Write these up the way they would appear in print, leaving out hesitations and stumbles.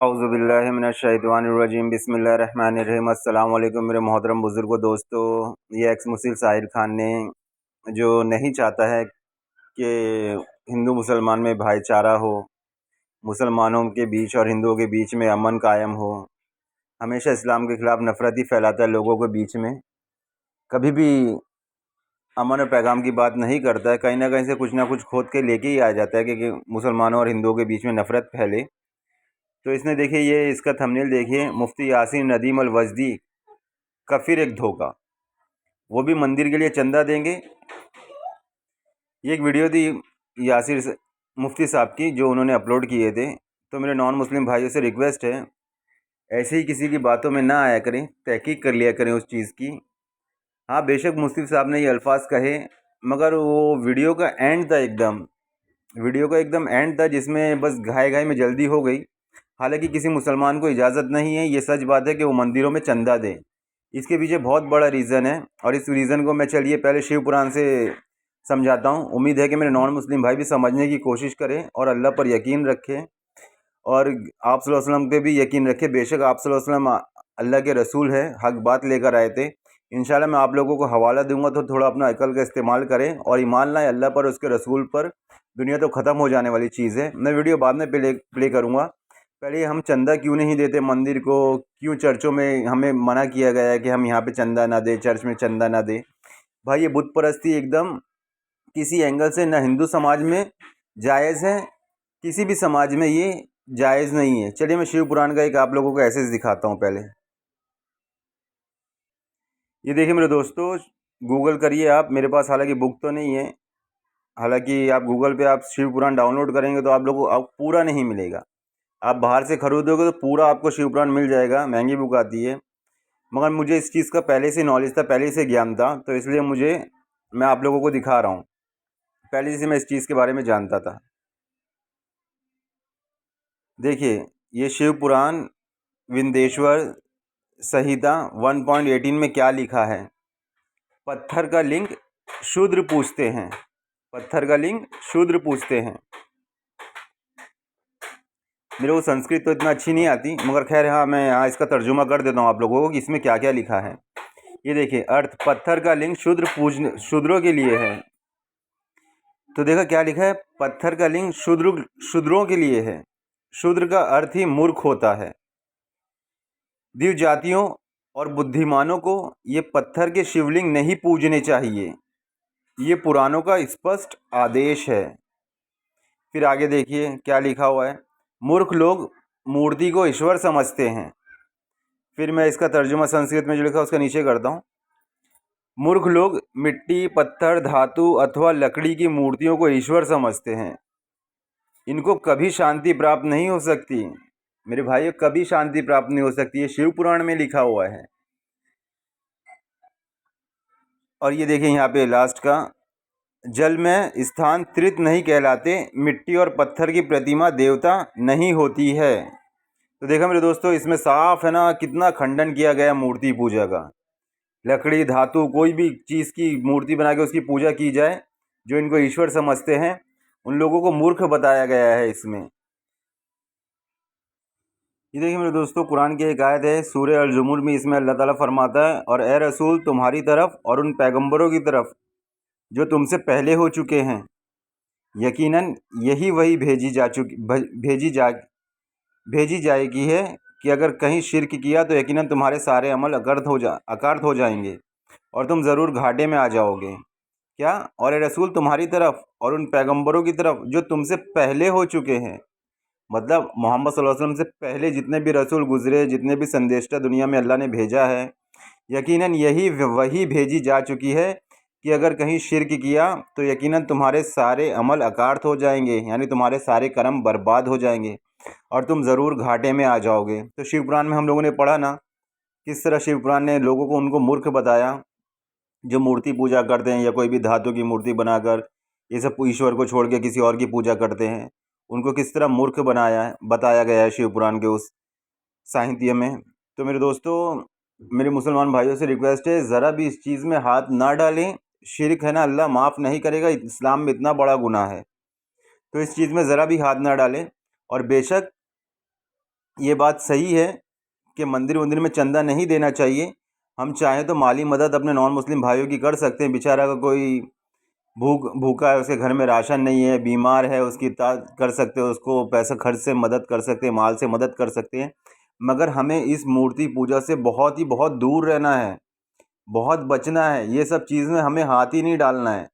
औज़ुबिल्लाहि मिनश्शैतानिर्रजीम बिस्मिल्लाहिर्रहमानिर्रहीम। अस्सलाम वालेकुम मेरे मोहतरम बुज़ुर्गों, दोस्तों। ये एक्स मुस्लिम साहिर खान ने जो नहीं चाहता है कि हिंदू मुसलमान में भाईचारा हो, मुसलमानों के बीच और हिंदुओं के बीच में अमन कायम हो, हमेशा इस्लाम के ख़िलाफ़ नफ़रत ही फैलाता है लोगों के बीच में, कभी भी अमन और पैगाम की बात नहीं करता है। कहीं ना कहीं से कुछ ना कुछ खोद के लेके ही आ जाता है कि मुसलमानों और हिंदुओं के बीच में नफ़रत फैले। तो इसने देखिए, ये इसका थंबनेल देखिए, मुफ्ती यासीन नदीम अल वजदी का फिर एक धोखा, वो भी मंदिर के लिए चंदा देंगे। ये एक वीडियो थी मुफ्ती साहब की जो उन्होंने अपलोड किए थे। तो मेरे नॉन मुस्लिम भाइयों से रिक्वेस्ट है, ऐसे ही किसी की बातों में ना आया करें, तहकीक कर लिया करें उस चीज़ की। हाँ, बेशक मुफ्ती साहब ने ये अल्फाज कहे, मगर वो वीडियो का एंड था, एकदम एंड था, जिसमें बस घाय घाय में जल्दी हो गई। हालांकि किसी मुसलमान को इजाज़त नहीं है, ये सच बात है, कि वो मंदिरों में चंदा दे। इसके पीछे बहुत बड़ा रीज़न है, और इस रीज़न को मैं चलिए पहले शिव पुराण से समझाता हूँ। उम्मीद है कि मेरे नॉन मुस्लिम भाई भी समझने की कोशिश करें और अल्लाह पर यकीन रखें, और आप सल्लल्लाहु अलैहि वसल्लम पे भी यकीन रखें। बेशक आप सल्लल्लाहु अलैहि वसल्लम अल्लाह के रसूल हैं, हक बात लेकर आए थे। इंशाल्लाह मैं आप लोगों को हवाला दूंगा, तो थोड़ा अपना अकल का इस्तेमाल करें और ईमान लाएं अल्लाह पर, उसके रसूल पर। दुनिया तो ख़त्म हो जाने वाली चीज़ है। मैं वीडियो बाद में प्ले करूँगा। पहले हम चंदा क्यों नहीं देते मंदिर को, क्यों चर्चों में हमें मना किया गया है कि हम यहाँ पे चंदा ना दें, चर्च में चंदा ना दें। भाई, ये बुत परस्ती एकदम किसी एंगल से ना हिंदू समाज में जायज़ है, किसी भी समाज में ये जायज़ नहीं है। चलिए मैं शिव पुराण का एक आप लोगों को ऐसे दिखाता हूँ। पहले ये देखिए मेरे दोस्तों, गूगल करिए आप। मेरे पास हालांकि बुक तो नहीं है, हालांकि आप गूगल पे आप शिव पुराण डाउनलोड करेंगे तो आप लोगों को अब पूरा नहीं मिलेगा। आप बाहर से खरीदोगे तो पूरा आपको शिव पुराण मिल जाएगा, महंगी बुक आती है। मगर मुझे इस चीज़ का पहले से नॉलेज था, पहले से ज्ञान था, तो इसलिए मैं आप लोगों को दिखा रहा हूँ। पहले से मैं इस चीज़ के बारे में जानता था। देखिए, ये शिव पुराण विंदेश्वर संहिता 1.18 में क्या लिखा है। पत्थर का लिंग शूद्र पूजते हैं, पत्थर का लिंग शूद्र पूजते हैं। मेरे को संस्कृत तो इतना अच्छी नहीं आती, मगर खैर हाँ, मैं यहाँ इसका तर्जुमा कर देता हूँ आप लोगों को कि इसमें क्या क्या लिखा है। ये देखिए, अर्थ, पत्थर का लिंग शूद्रों के लिए है। तो देखा क्या लिखा है, पत्थर का लिंग शूद्रों के लिए है। शूद्र का अर्थ ही मूर्ख होता है। दिव्य जातियों और बुद्धिमानों को ये पत्थर के शिवलिंग नहीं पूजने चाहिए, ये पुराणों का स्पष्ट आदेश है। फिर आगे देखिए क्या लिखा हुआ है, मूर्ख लोग मूर्ति को ईश्वर समझते हैं। फिर मैं इसका तर्जुमा संस्कृत में जो लिखा है उसका नीचे करता हूँ। मूर्ख लोग मिट्टी, पत्थर, धातु अथवा लकड़ी की मूर्तियों को ईश्वर समझते हैं। इनको कभी शांति प्राप्त नहीं हो सकती। मेरे भाइयों, कभी शांति प्राप्त नहीं हो सकती, ये शिव पुराण में लिखा हुआ है। और ये देखिए यहाँ पे लास्ट का, जल में स्थान तीर्थ नहीं कहलाते, मिट्टी और पत्थर की प्रतिमा देवता नहीं होती है। तो देखा मेरे दोस्तों, इसमें साफ है ना कितना खंडन किया गया मूर्ति पूजा का। लकड़ी, धातु, कोई भी चीज़ की मूर्ति बना के उसकी पूजा की जाए, जो इनको ईश्वर समझते हैं, उन लोगों को मूर्ख बताया गया है इसमें। ये देखिए मेरे दोस्तों, कुरान की एक आयत है सूरह अल-जुमुर में, इसमें अल्लाह ताला फरमाता है, और ए रसूल, तुम्हारी तरफ और उन पैगंबरों की तरफ जो तुमसे पहले हो चुके हैं, यकीनन यही वही भेजी जाएगी है, कि अगर कहीं शिर्क किया तो यकीनन तुम्हारे सारे अमल अकार्थ हो जाएंगे और तुम ज़रूर घाटे में आ जाओगे। क्या? और ए रसूल, तुम्हारी तरफ और उन पैगंबरों की तरफ जो तुमसे पहले हो चुके हैं, मतलब मोहम्मद सल्लल्लाहु अलैहि वसल्लम से पहले जितने भी रसूल गुजरे, जितने भी संदेशता दुनिया में अल्लाह ने भेजा है, यकीनन यही वही भेजी जा चुकी है, कि अगर कहीं शिर्क किया तो यकीनन तुम्हारे सारे अमल अकार्थ हो जाएंगे, यानी तुम्हारे सारे कर्म बर्बाद हो जाएंगे और तुम ज़रूर घाटे में आ जाओगे। तो शिव पुराण में हम लोगों ने पढ़ा ना, किस तरह शिव पुराण ने लोगों को, उनको मूर्ख बताया, जो मूर्ति पूजा करते हैं या कोई भी धातु की मूर्ति बनाकर ये सब ईश्वर को छोड़ के किसी और की पूजा करते हैं, उनको किस तरह मूर्ख बताया गया है शिव पुराण के उस साहित्य में। तो मेरे दोस्तों, मेरे मुसलमान भाइयों से रिक्वेस्ट है, ज़रा भी इस चीज़ में हाथ ना डालें। शिर्क है ना, अल्लाह माफ़ नहीं करेगा, इस्लाम में इतना बड़ा गुनाह है। तो इस चीज़ में ज़रा भी हाथ ना डालें। और बेशक ये बात सही है कि मंदिर वंदिर में चंदा नहीं देना चाहिए। हम चाहें तो माली मदद अपने नॉन मुस्लिम भाइयों की कर सकते हैं। बेचारा का कोई भूखा है, उसके घर में राशन नहीं है, बीमार है, उसकी कर सकते हैं, उसको पैसा खर्च से मदद कर सकते हैं, माल से मदद कर सकते हैं। मगर हमें इस मूर्ति पूजा से बहुत दूर रहना है, बहुत बचना है। ये सब चीज़ में हमें हाथ ही नहीं डालना है।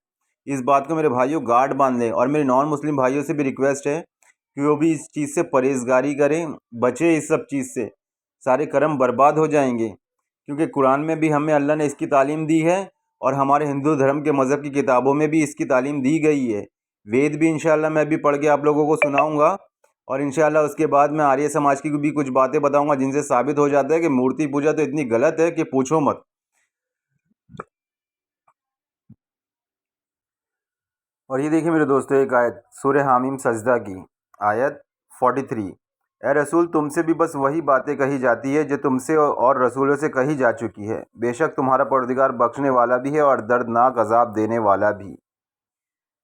इस बात को मेरे भाइयों गार्ड बांध लें। और मेरे नॉन मुस्लिम भाइयों से भी रिक्वेस्ट है कि वो भी इस चीज़ से परहेज़गारी करें, बचें इस सब चीज़ से। सारे कर्म बर्बाद हो जाएंगे, क्योंकि कुरान में भी हमें अल्लाह ने इसकी तालीम दी है और हमारे हिंदू धर्म के मज़हब की किताबों में भी इसकी तालीम दी गई है। वेद भी इंशाअल्लाह मैं भी पढ़ के आप लोगों को सुनाऊंगा, और इंशाअल्लाह उसके बाद मैं आर्य समाज की भी कुछ बातें बताऊंगा जिनसे साबित हो जाता है कि मूर्ति पूजा तो इतनी गलत है कि पूछो मत। और ये देखिए मेरे दोस्तों, एक आयत सूरह हामीम सजदा की आयत 43। ए रसूल, तुमसे भी बस वही बातें कही जाती है जो तुमसे और रसूलों से कही जा चुकी है। बेशक तुम्हारा परवरदिगार बख्शने वाला भी है और दर्दनाक अजाब देने वाला भी।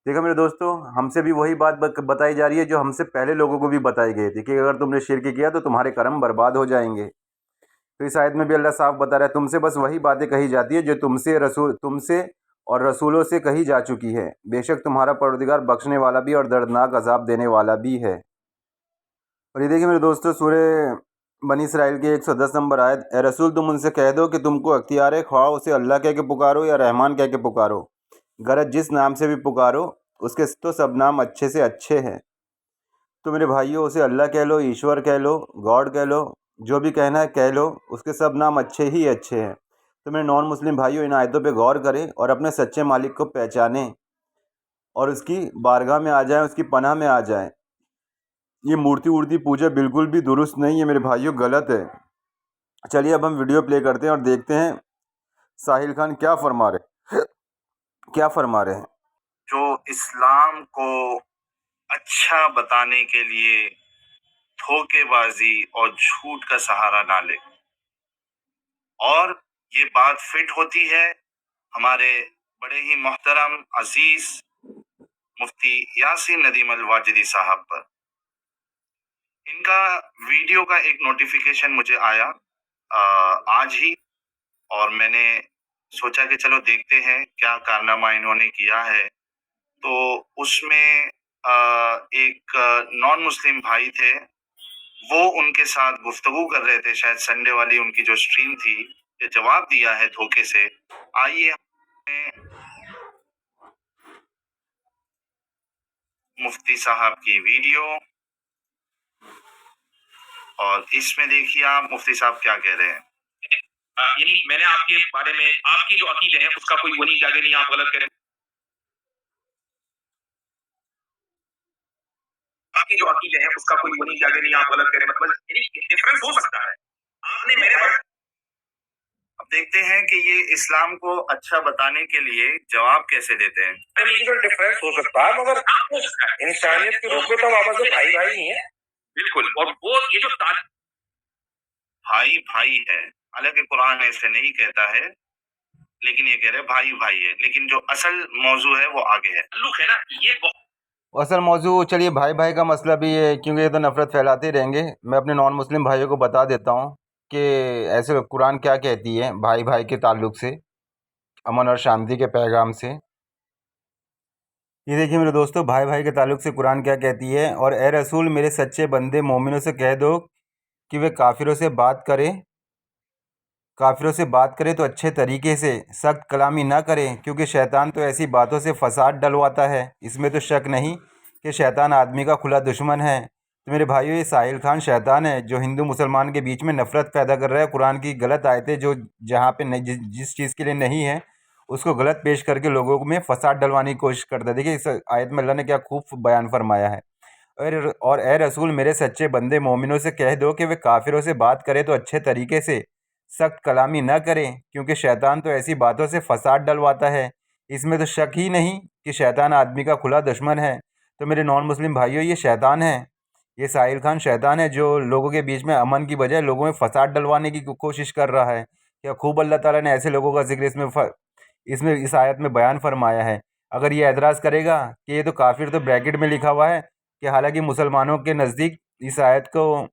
देखो मेरे दोस्तों, हमसे भी वही बात बताई जा रही है जो हमसे पहले लोगों को भी बताई गई थी, कि अगर तुमने शिरक किया तो तुम्हारे कर्म बर्बाद हो जाएंगे। तो इस आयत में भी अल्लाह साफ बता रहा है, तुमसे बस वही बातें कही जाती है जो तुमसे और रसूलों से कही जा चुकी है। बेशक तुम्हारा परवरदिगार बख्शने वाला भी और दर्दनाक अजाब देने वाला भी है। और ये देखिए मेरे दोस्तों, सूरह बनी इसराइल की 110 नंबर आयत। ए रसूल, तुम उनसे कह दो कि तुमको अख्तियार है, ख्वाह उसे अल्लाह कह के पुकारो या रहमान कह के पुकारो। गरज जिस नाम से भी पुकारो उसके तो सब नाम अच्छे से अच्छे हैं। तो मेरे भाइयों, उसे अल्लाह कह लो, ईश्वर कह लो, गॉड कह लो, जो भी कहना है कह लो, उसके सब नाम अच्छे ही अच्छे हैं। तो मेरे नॉन मुस्लिम भाइयों, इन आयतों पे गौर करें और अपने सच्चे मालिक को पहचानें और उसकी बारगाह में आ जाएं, उसकी पनाह में आ जाएं। ये मूर्ति वूर्ति पूजा बिल्कुल भी दुरुस्त नहीं है मेरे भाइयों, गलत है। चलिए अब हम वीडियो प्ले करते हैं और देखते हैं साहिल खान क्या फरमा रहे हैं। जो इस्लाम को अच्छा बताने के लिए धोखेबाजी और झूठ का सहारा ना ले। और ये बात फिट होती है हमारे बड़े ही मोहतरम अजीज मुफ्ती यासीन नदीम अल वाजिदी साहब पर। इनका वीडियो का एक नोटिफिकेशन मुझे आया आज ही, और मैंने सोचा कि चलो देखते हैं क्या कारनामा इन्होंने किया है। तो उसमें एक नॉन मुस्लिम भाई थे, वो उनके साथ गुफ्तगू कर रहे थे, शायद संडे वाली उनकी जो स्ट्रीम थी। ये जवाब दिया है धोखे से। आइए मुफ्ती साहब की वीडियो, और इसमें देखिए आप मुफ्ती साहब क्या कह रहे हैं। यानी मैंने आपके बारे में, आपकी जो अकीदे है उसका कोई वली जागे नहीं, आप गलत करें। आपकी जो अकीदे है उसका कोई वली जागे नहीं, आप गलत करें, मतलब डिफरेंस हो सकता है। आपने मेरे अब देखते हैं कि ये इस्लाम को अच्छा बताने के लिए जवाब कैसे देते हैं। रिलीजियल डिफरेंस हो सकता है, मगर इंसानियत के रूप में तो आपस में भाई भाई ही है। बिल्कुल। और वो ये जो भाई भाई है, हालांकि कुरान ऐसे नहीं कहता है, लेकिन ये कह रहे भाई भाई है, लेकिन जो असल मौजू है वो आगे है। ताल्लुक है ना ये असल मौजू। चलिए, भाई भाई का मसला भी है, क्योंकि ये तो नफ़रत फैलाते रहेंगे। मैं अपने नॉन मुस्लिम भाइयों को बता देता हूँ कि ऐसे कुरान क्या कहती है भाई भाई के ताल्लुक से, अमन और शांति के पैगाम से। ये देखिए मेरे दोस्तों, भाई भाई के ताल्लुक से कुरान क्या कहती है। और ए रसूल, मेरे सच्चे बंदे मोमिनों से कह दो कि वे काफिरों से बात करें तो अच्छे तरीके से, सख्त कलामी ना करें, क्योंकि शैतान तो ऐसी बातों से फसाद डलवाता है। इसमें तो शक नहीं कि शैतान आदमी का खुला दुश्मन है। तो मेरे भाइयों, ये साहिल खान शैतान है जो हिंदू मुसलमान के बीच में नफ़रत पैदा कर रहा है। कुरान की गलत आयतें जो जहाँ पे नहीं, जिस चीज़ के लिए नहीं है उसको गलत पेश करके लोगों में फसाद डलवाने की कोशिश करता है। देखिए इस आयत में अल्लाह ने क्या खूब बयान फरमाया है। और ए रसूल, मेरे सच्चे बंदे मोमिनों से कह दो कि वे काफिरों से बात करें तो अच्छे तरीके से, सख्त कलामी न करें, क्योंकि शैतान तो ऐसी बातों से फसाद डलवाता है। इसमें तो शक ही नहीं कि शैतान आदमी का खुला दुश्मन है। तो मेरे नॉन मुस्लिम भाइयों, ये शैतान है, ये साहिल खान शैतान है जो लोगों के बीच में अमन की बजाय लोगों में फसाद डलवाने की कोशिश कर रहा है। क्या खूब अल्लाह ताला ने ऐसे लोगों का जिक्र इसमें इस आयत में बयान फरमाया है। अगर ये एतराज़ करेगा कि ये तो काफिर, तो ब्रैकेट में लिखा हुआ है कि हालांकि मुसलमानों के नज़दीक इस आयत को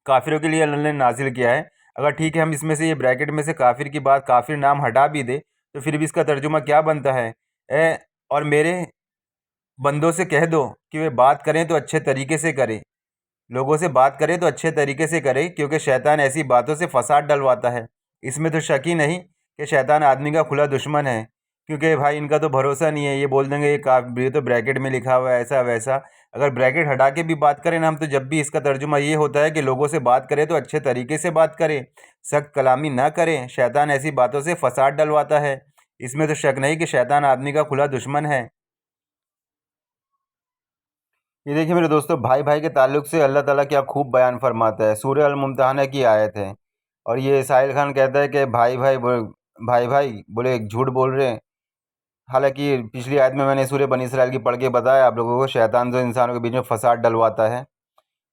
काफिरों के लिए अल्लाह ने नाजिल किया है। अगर ठीक है हम इसमें से ये ब्रैकेट में से काफिर की बात, काफिर नाम हटा भी दे तो फिर भी इसका तर्जुमा क्या बनता है? और मेरे बंदों से कह दो कि वे बात करें तो अच्छे तरीके से करें, लोगों से बात करें तो अच्छे तरीके से करें, क्योंकि शैतान ऐसी बातों से फसाद डलवाता है। इसमें तो शक ही नहीं कि शैतान आदमी का खुला दुश्मन है, क्योंकि भाई इनका तो भरोसा नहीं है। ये बोल देंगे ये तो ब्रैकेट में लिखा हुआ है ऐसा वैसा। अगर ब्रैकेट हटा के भी बात करें ना हम, तो जब भी इसका तर्जुमा ये होता है कि लोगों से बात करें तो अच्छे तरीके से बात करें, सख्त कलामी ना करें। शैतान ऐसी बातों से फसाद डलवाता है। इसमें तो शक नहीं कि शैतान आदमी का खुला दुश्मन है। ये देखिए मेरे दोस्तों, भाई भाई के ताल्लुक से अल्लाह ताला क्या खूब बयान फरमाता है। सूरह अल मुम्तहना की आयत है। और ये साहिल खान कहता है कि भाई भाई बोले झूठ बोल रहे हैं। हालांकि पिछली आयत में मैंने सूरह बनी इसराइल की पढ़ के बताया आप लोगों को, शैतान जो इंसानों के बीच में फसाद डलवाता है।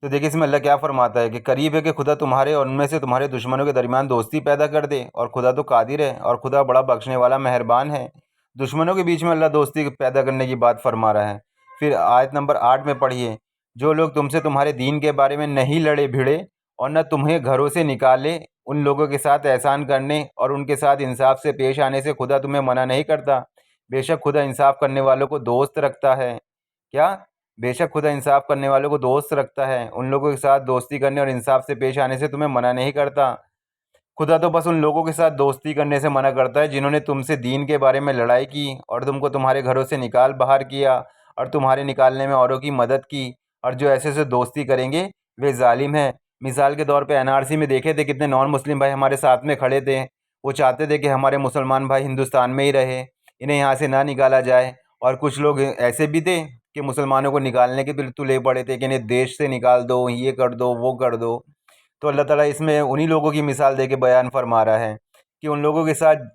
तो देखिए इसमें अल्लाह क्या फरमाता है कि करीब है कि खुदा तुम्हारे और उनमें से तुम्हारे दुश्मनों के दरमियान दोस्ती पैदा कर दे, और खुदा तो कादिर है और खुदा बड़ा बख्शने वाला मेहरबान है। दुश्मनों के बीच में अल्लाह दोस्ती पैदा करने की बात फरमा रहा है। फिर आयत नंबर 8 में पढ़िए, जो लोग तुमसे तुम्हारे दीन के बारे में नहीं लड़े भिड़े और न तुम्हें घरों से निकाले, उन लोगों के साथ एहसान करने और उनके साथ इंसाफ से पेश आने से खुदा तुम्हें मना नहीं करता। बेशक खुदा इंसाफ करने वालों को दोस्त रखता है। क्या? बेशक खुदा इंसाफ करने वालों को दोस्त रखता है। उन लोगों के साथ दोस्ती करने और इंसाफ से पेश आने से तुम्हें मना नहीं करता। खुदा तो बस उन लोगों के साथ दोस्ती करने से मना करता है जिन्होंने तुमसे दीन के बारे में लड़ाई की और तुमको तुम्हारे घरों से निकाल बाहर किया और तुम्हारे निकालने में औरों की मदद की। और जो ऐसे से दोस्ती करेंगे वे जालिम हैं। मिसाल के तौर पे एनआरसी में देखे थे कितने नॉन मुस्लिम भाई हमारे साथ में खड़े थे। वो चाहते थे कि हमारे मुसलमान भाई हिंदुस्तान में ही रहे, इन्हें यहाँ से ना निकाला जाए। और कुछ लोग ऐसे भी थे कि मुसलमानों को निकालने के भी तुले पड़े थे कि इन्हें देश से निकाल दो, ये कर दो, वो कर दो। तो अल्लाह ताला इसमें उन्हीं लोगों की मिसाल दे के बयान फरमा रहा है कि उन लोगों के साथ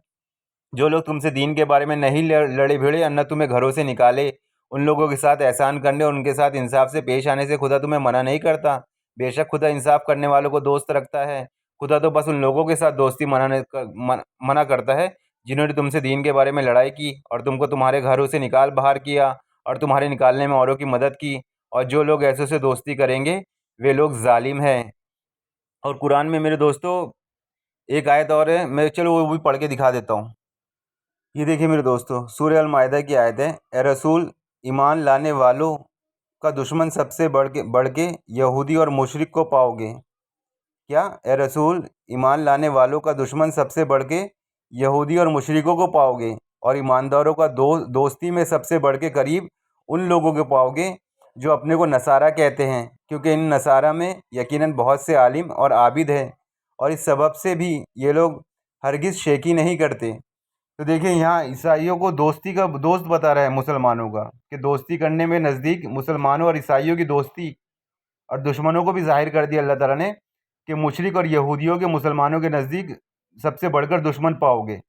जो लोग तुमसे दीन के बारे में नहीं लड़े भिड़े और न तुम्हें घरों से निकाले, उन लोगों के साथ एहसान करने और उनके साथ इंसाफ से पेश आने से खुदा तुम्हें मना नहीं करता। बेशक खुदा इंसाफ करने वालों को दोस्त रखता है। खुदा तो बस उन लोगों के साथ दोस्ती मना करता है जिन्होंने तुमसे दीन के बारे में लड़ाई की और तुमको तुम्हारे घरों से निकाल बाहर किया और तुम्हारे निकालने में औरों की मदद की। और जो लोग ऐसे से दोस्ती करेंगे वे लोग जालिम हैं। और कुरान में मेरे दोस्तों एक आयत और है, मैं चलो वो भी पढ़ के दिखा देता हूँ। ये देखिए मेरे दोस्तों, सूरह अल माइदा की आयत है, ए रसूल, ईमान लाने वालों का दुश्मन सबसे बढ़ के यहूदी और मुशरिक को पाओगे। क्या? ए रसूल, ईमान लाने वालों का दुश्मन सबसे बढ़ के यहूदी और मुशरिकों को पाओगे, और ईमानदारों का दोस्ती में सबसे बढ़ के करीब उन लोगों को पाओगे जो अपने को नसारा कहते हैं, क्योंकि इन नसारा में यकीनन बहुत से आलिम और आबिद हैं, और इस सबब से भी ये लोग हरगिज़ शेखी नहीं करते। तो देखिए यहाँ ईसाइयों को दोस्ती का दोस्त बता रहा है मुसलमानों का, कि दोस्ती करने में नज़दीक मुसलमानों और ईसाइयों की दोस्ती। और दुश्मनों को भी जाहिर कर दिया अल्लाह ताला ने कि मुशरिक और यहूदियों के मुसलमानों के नज़दीक सबसे बढ़कर दुश्मन पाओगे।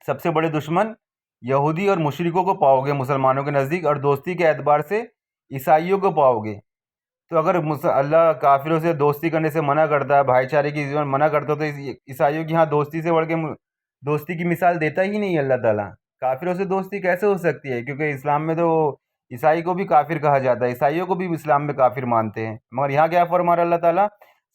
सबसे बड़े दुश्मन यहूदी और मुशरिकों को पाओगे मुसलमानों के नज़दीक, और दोस्ती के एतबार से ईसाइयों को पाओगे। तो अगर अल्लाह काफिरों से दोस्ती करने से मना करता है, भाईचारे की जीवन मना करता है, तो ईसाइयों की यहाँ दोस्ती से बढ़ के दोस्ती की मिसाल देता ही नहीं अल्लाह ताला। काफिरों से दोस्ती कैसे हो सकती है? क्योंकि इस्लाम में तो ईसाई को भी काफिर कहा जाता है, ईसाइयों को भी इस्लाम में काफिर मानते हैं। मगर यहाँ क्या फरमा रहा अल्लाह ताला,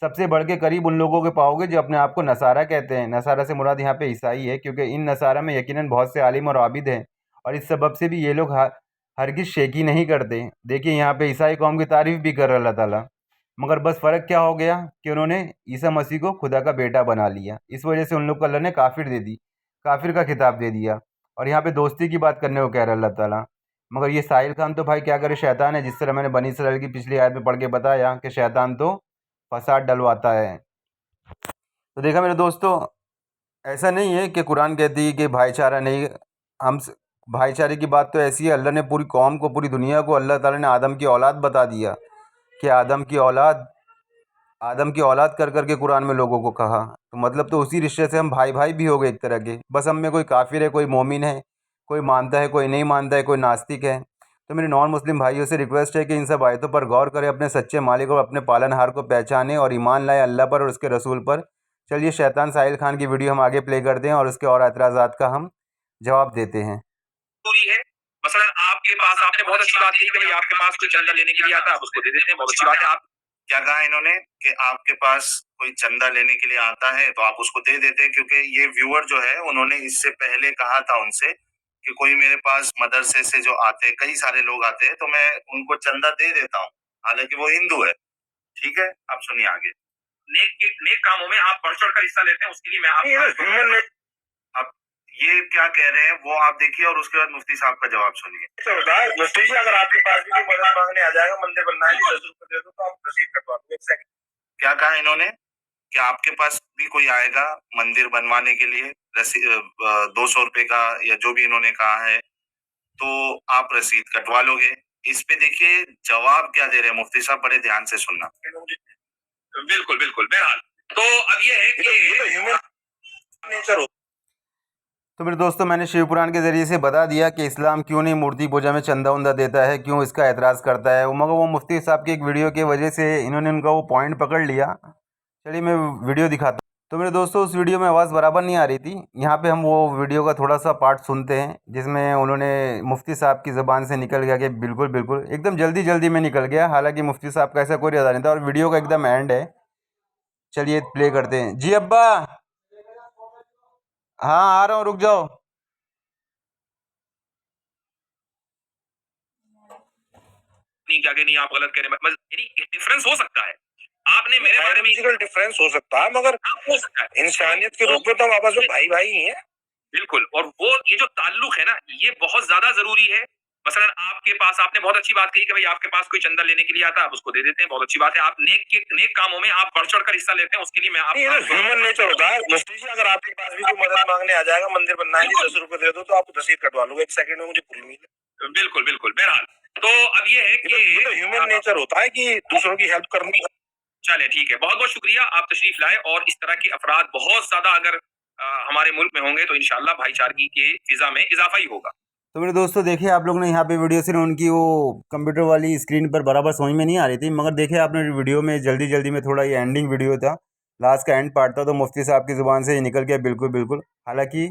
सबसे बढ़ के करीब उन लोगों के पाओगे जो अपने आप को नसारा कहते हैं। नसारा से मुराद यहाँ पे ईसाई है, क्योंकि इन नसारा में यकीनन बहुत से आलिम और आबिद हैं, और इस सबब से भी ये लोग हरगिज़ शेखी नहीं करते। देखिए यहाँ पे ईसाई कौम की तारीफ़ भी कर रहा अल्लाह ताला, मगर बस फ़र्क क्या हो गया कि उन्होंने ईसा मसीह को खुदा का बेटा बना लिया। इस वजह से उन लोग को अल्लाह ने काफिर दे दी, काफिर का खिताब दे दिया। और यहाँ पे दोस्ती की बात करने को कह रहा है अल्लाह ताला। मगर ये साहिल खान तो भाई क्या करे, शैतान है। जिस तरह मैंने बनी इसराइल की पिछली आयत में पढ़ के बताया कि शैतान तो फसाद डलवाता है। तो देखा मेरे दोस्तों, ऐसा नहीं है कि कुरान कहती है कि भाईचारा नहीं। हम भाईचारे की बात तो ऐसी है, अल्लाह ने पूरी कौम को, पूरी दुनिया को, अल्लाह ताला ने आदम की औलाद बता दिया कि आदम की औलाद कर करके कुरान में लोगों को कहा। तो मतलब तो उसी रिश्ते से हम भाई भाई भी हो गए एक तरह के। बस हम में कोई काफिर है, कोई मोमिन है, कोई मानता है, कोई नहीं मानता है, कोई नास्तिक है। तो मेरे नॉन मुस्लिम भाइयों से रिक्वेस्ट है कि इन सब आयतों पर गौर करें, अपने सच्चे मालिक और अपने पालनहार को पहचानें और ईमान लाए अल्लाह पर और उसके रसूल पर। चलिए शैतान साहिल खान की वीडियो हम आगे प्ले करते हैं और उसके और एतराज़ात का हम जवाब देते हैं। है मसलन आपके पास, आपने बहुत अच्छी बात कही कि भाई आपके पास कोई चंदा लेने के लिए आता है, आप उसको दे देते हैं, बहुत अच्छी बात है। आप क्या कहा इन्होंने कि आपके पास कोई चंदा लेने के लिए आता है तो आप उसको दे देते हैं, क्योंकि ये व्यूअर जो है उन्होंने इससे पहले कहा था उनसे कि कोई मेरे पास मदरसे से जो आते हैं, कई सारे लोग आते हैं, तो मैं उनको चंदा दे देता हूँ, हालांकि वो हिंदू है। ठीक है, आप सुनिए आगे। नेक कामों में आप बढ़ चढ़ कर हिस्सा लेते हैं, उसके लिए मैं आप अब ये क्या कह रहे हैं वो आप देखिए, और उसके बाद मुफ्ती साहब का जवाब सुनिए। मुफ्ती जी, अगर आपके पास भी कोई मदद मांगने आ जाएगा, मंदिर बनना है, 10 रुपए दे दो तो आप रसीद कटवा दो। एक सेकंड, क्या कहा इन्होंने कि आपके पास भी कोई आएगा मंदिर बनवाने के लिए, 200 रुपए का या जो भी इन्होंने कहा है, तो आप रसीद कटवा लोगे। इस पे देखिए जवाब क्या दे रहे हैं मुफ्ती साहब, बड़े ध्यान से सुनना। बिल्कुल बिल्कुल, बहरहाल तो अब ये है कि ह्यूमन नेचर हो। तो मेरे दोस्तों, मैंने शिव पुराण के ज़रिए से बता दिया कि इस्लाम क्यों नहीं मूर्ति पूजा में चंदा उंदा देता है, क्यों इसका एतराज़ करता है। मगर वो मुफ्ती साहब की एक वीडियो की वजह से इन्होंने उनका वो पॉइंट पकड़ लिया। चलिए मैं वीडियो दिखाता हूँ। तो मेरे दोस्तों, उस वीडियो में आवाज़ बराबर नहीं आ रही थी। यहाँ पे हम वो वीडियो का थोड़ा सा पार्ट सुनते हैं जिसमें उन्होंने मुफ्ती साहब की ज़बान से निकल गया कि बिल्कुल बिल्कुल, एकदम जल्दी जल्दी में निकल गया। हालांकि मुफ्ती साहब का ऐसा कोई इरादा नहीं था और वीडियो का एकदम एंड है। चलिए प्ले करते हैं। जी अब्बा, हाँ आ रहा हूँ, रुक जाओ। नहीं क्या नहीं, आप गलत कह रहे हैं, डिफरेंस हो सकता है। आपने मेरे बारे में डिफरेंस हो सकता है, मगर हो सकता है इंसानियत के रूप में तो हम आपस में भाई भाई ही हैं। बिल्कुल, और वो ये जो ताल्लुक है ना, ये बहुत ज्यादा जरूरी है। मसलन आपके पास, आपने बहुत अच्छी बात कही कि भाई आपके पास कोई चंदा लेने के लिए आता है, आप उसको दे देते हैं, बहुत अच्छी बात है। आप नेक कामों में आप बढ़ चढ़ कर हिस्सा लेते हैं, उसके लिए मैं आप ह्यूमन नेचर होता है। मुफ्ती जी, अगर आपके पास भी कोई मदद मांगने आ जाएगा, मंदिर बनना है, 10 रुपए दे दो तो आप रसीद कटवा लो। एक सेकंड में मुझे भूल नहीं है। बिल्कुल बिल्कुल, बहरहाल तो अब ये है कि ह्यूमन नेचर होता है कि दूसरों की हेल्प करनी। चले ठीक है, बहुत बहुत शुक्रिया, आप तशरीफ लाए। और इस तरह के अफराद बहुत ज्यादा अगर हमारे मुल्क में होंगे तो इंशाल्लाह भाईचारगी के फिजा में इजाफा ही होगा। तो मेरे दोस्तों, देखिए आप लोग ने यहाँ पे वीडियो से उनकी वो कंप्यूटर वाली स्क्रीन पर बराबर समझ में नहीं आ रही थी, मगर देखिए आपने वीडियो में जल्दी जल्दी में, थोड़ा ये एंडिंग वीडियो था, लास्ट का एंड पार्ट था, तो मुफ्ती साहब की ज़ुबान से ये निकल गया बिल्कुल बिल्कुल। हालांकि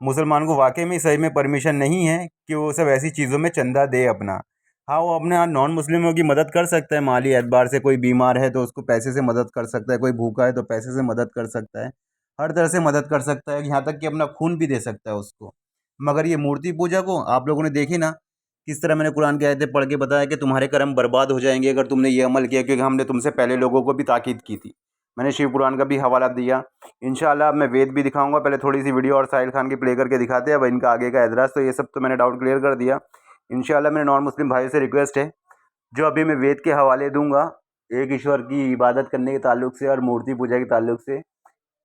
मुसलमान को वाकई में सही में परमिशन नहीं है कि वो सब ऐसी चीज़ों में चंदा दे अपना। हाँ, वो अपने यहाँ नॉन मुस्लिमों की मदद कर सकता है माली एतबार से। कोई बीमार है तो उसको पैसे से मदद कर सकता है, कोई भूखा है तो पैसे से मदद कर सकता है, हर तरह से मदद कर सकता है, यहाँ तक कि अपना खून भी दे सकता है उसको। मगर ये मूर्ति पूजा को आप लोगों ने देखी ना, किस तरह मैंने कुरान की आयतें पढ़ के बताया कि तुम्हारे कर्म बर्बाद हो जाएंगे अगर तुमने ये अमल किया, क्योंकि हमने तुमसे पहले लोगों को भी ताकीद की थी। मैंने शिव पुराण का भी हवाला दिया। इंशाल्लाह अब मैं वेद भी दिखाऊंगा। पहले थोड़ी सी वीडियो और साहिल खान की प्ले करके दिखाते हैं, अब इनका आगे का एतराज़। तो ये सब तो मैंने डाउट क्लियर कर दिया। इंशाल्लाह मेरे नॉन मुस्लिम भाइयों से रिक्वेस्ट है, जो अभी मैं वेद के हवाले दूंगा एक ईश्वर की इबादत करने के ताल्लुक से और मूर्ति पूजा के ताल्लुक से,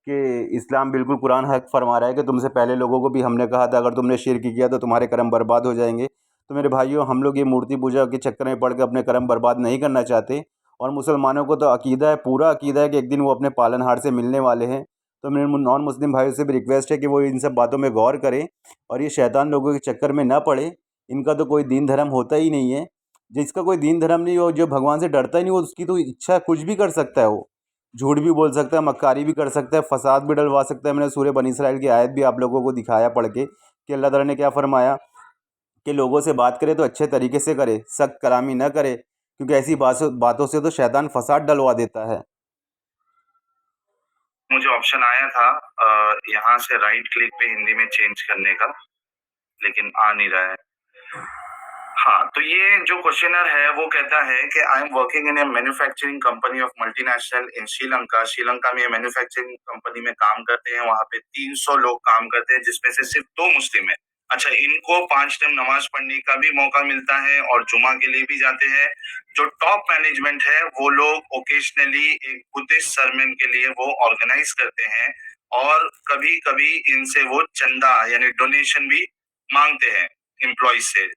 कि इस्लाम बिल्कुल कुरान हक फरमा रहा है कि तुमसे पहले लोगों को भी हमने कहा था अगर तुमने शिर्क किया तो तुम्हारे कर्म बर्बाद हो जाएंगे। तो मेरे भाइयों, हम लोग ये मूर्ति पूजा के चक्कर में पड़ के अपने कर्म बर्बाद नहीं करना चाहते। और मुसलमानों को तो अकीदा है, पूरा अकीदा है कि एक दिन वो अपने पालनहार से मिलने वाले हैं। तो मेरे नॉन मुस्लिम भाइयों से भी रिक्वेस्ट है कि वो इन सब बातों में गौर करें और ये शैतान लोगों के चक्कर में ना पड़े। इनका तो कोई दीन धर्म होता ही नहीं है। जिसका कोई दीन धर्म नहीं हो, जो भगवान से डरता ही नहीं, वो उसकी तो इच्छा कुछ भी कर सकता है। वो झूठ भी बोल सकता है, मक्कारी भी कर सकता है, फसाद भी डलवा सकता है। मैंने सूरह बनी इसराइल की आयत भी आप लोगों को दिखाया पढ़ के कि अल्लाह ताला ने क्या फरमाया कि लोगों से बात करे तो अच्छे तरीके से करे, सख्त कलामी न करे, क्योंकि ऐसी बातों से तो शैतान फसाद डलवा देता है। मुझे ऑप्शन आया था यहाँ से राइट क्लिक पे हिंदी में चेंज करने का, लेकिन आ नहीं रहा है। हाँ, तो ये जो क्वेश्चनर है वो कहता है कि I am working in a manufacturing company of multinational in Sri Lanka. Sri Lanka में मैन्युफैक्चरिंग कंपनी में काम करते हैं, वहाँ पे 300 लोग काम करते हैं, जिसमें से सिर्फ 2 मुस्लिम है। अच्छा, इनको 5 टाइम नमाज पढ़ने का भी मौका मिलता है और जुमा के लिए भी जाते हैं। जो टॉप मैनेजमेंट है वो लोग ओकेजनली एक बुद्धिस्ट सरमन के लिए वो ऑर्गेनाइज करते हैं और कभी कभी इनसे वो चंदा यानी डोनेशन भी मांगते हैं एम्प्लॉय से।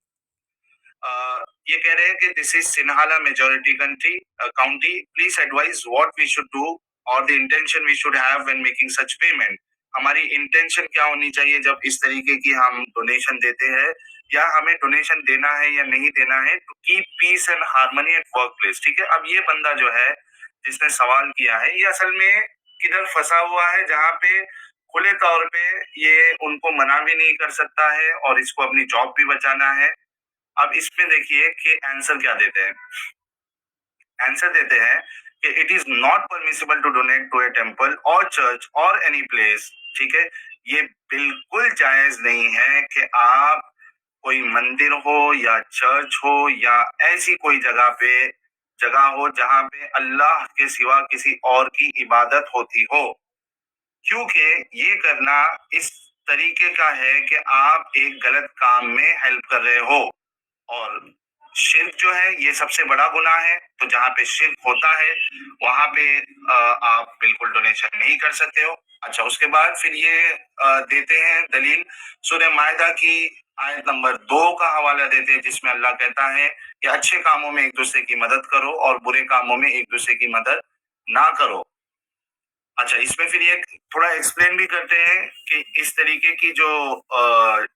ये कह रहे हैं कि this is Sinhala majority country county, please advise what we should do और the intention we should have when making such payment. हमारी इंटेंशन क्या होनी चाहिए जब इस तरीके की हम डोनेशन देते हैं, या हमें डोनेशन देना है या नहीं देना है, to keep peace and harmony at workplace. ठीक है, अब ये बंदा जो है जिसने सवाल किया है, ये असल में किधर फंसा हुआ है जहाँ पे खुले तौर पे ये उनको मना भी नहीं कर सकता है और इसको अपनी जॉब भी बचाना है। अब इसमें देखिए कि आंसर क्या देते हैं। आंसर देते हैं कि it is not permissible to donate to a temple और चर्च और एनी प्लेस। ठीक है, ये बिल्कुल जायज नहीं है कि आप कोई मंदिर हो या चर्च हो या ऐसी कोई जगह हो जहां पे अल्लाह के सिवा किसी और की इबादत होती हो, क्योंकि ये करना इस तरीके का है कि आप एक गलत काम में हेल्प कर रहे हो। और शिर्क जो है ये सबसे बड़ा गुनाह है, तो जहाँ पे शिर्क होता है वहां पे आप बिल्कुल डोनेशन नहीं कर सकते हो। अच्छा, उसके बाद फिर ये देते हैं दलील, सूरह मायदा की आयत नंबर 2 का हवाला देते हैं, जिसमें अल्लाह कहता है कि अच्छे कामों में एक दूसरे की मदद करो और बुरे कामों में एक दूसरे की मदद ना करो। अच्छा, इसमें फिर ये थोड़ा एक्सप्लेन भी करते हैं कि इस तरीके की जो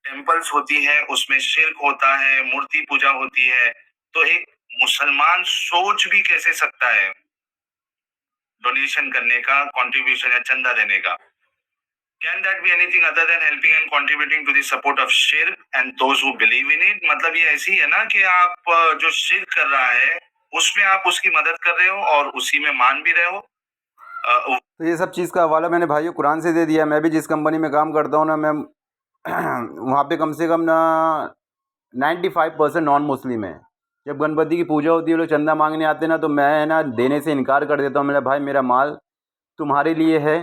टेम्पल्स होती है उसमें शिर्क होता है, मूर्ति पूजा होती है, तो एक मुसलमान सोच भी कैसे सकता है डोनेशन करने का, कंट्रीब्यूशन या चंदा देने का? Can that be anything other than helping and contributing to the support of शिर्क and those who believe in it? मतलब ये ऐसी है ना कि आप जो शिर्क कर रहा है उसमें आप उसकी मदद कर रहे हो और उसी में मान भी रहे हो। तो ये सब चीज़ का हवाला मैंने भाइयों कुरान से दे दिया। मैं भी जिस कंपनी में काम करता हूँ ना, मैं वहाँ पे कम से कम ना 95% नॉन मुस्लिम है। जब गणपति की पूजा होती है, लोग चंदा मांगने आते हैं ना, तो मैं ना देने से इनकार कर देता हूँ। मेरा भाई, मेरा माल तुम्हारे लिए है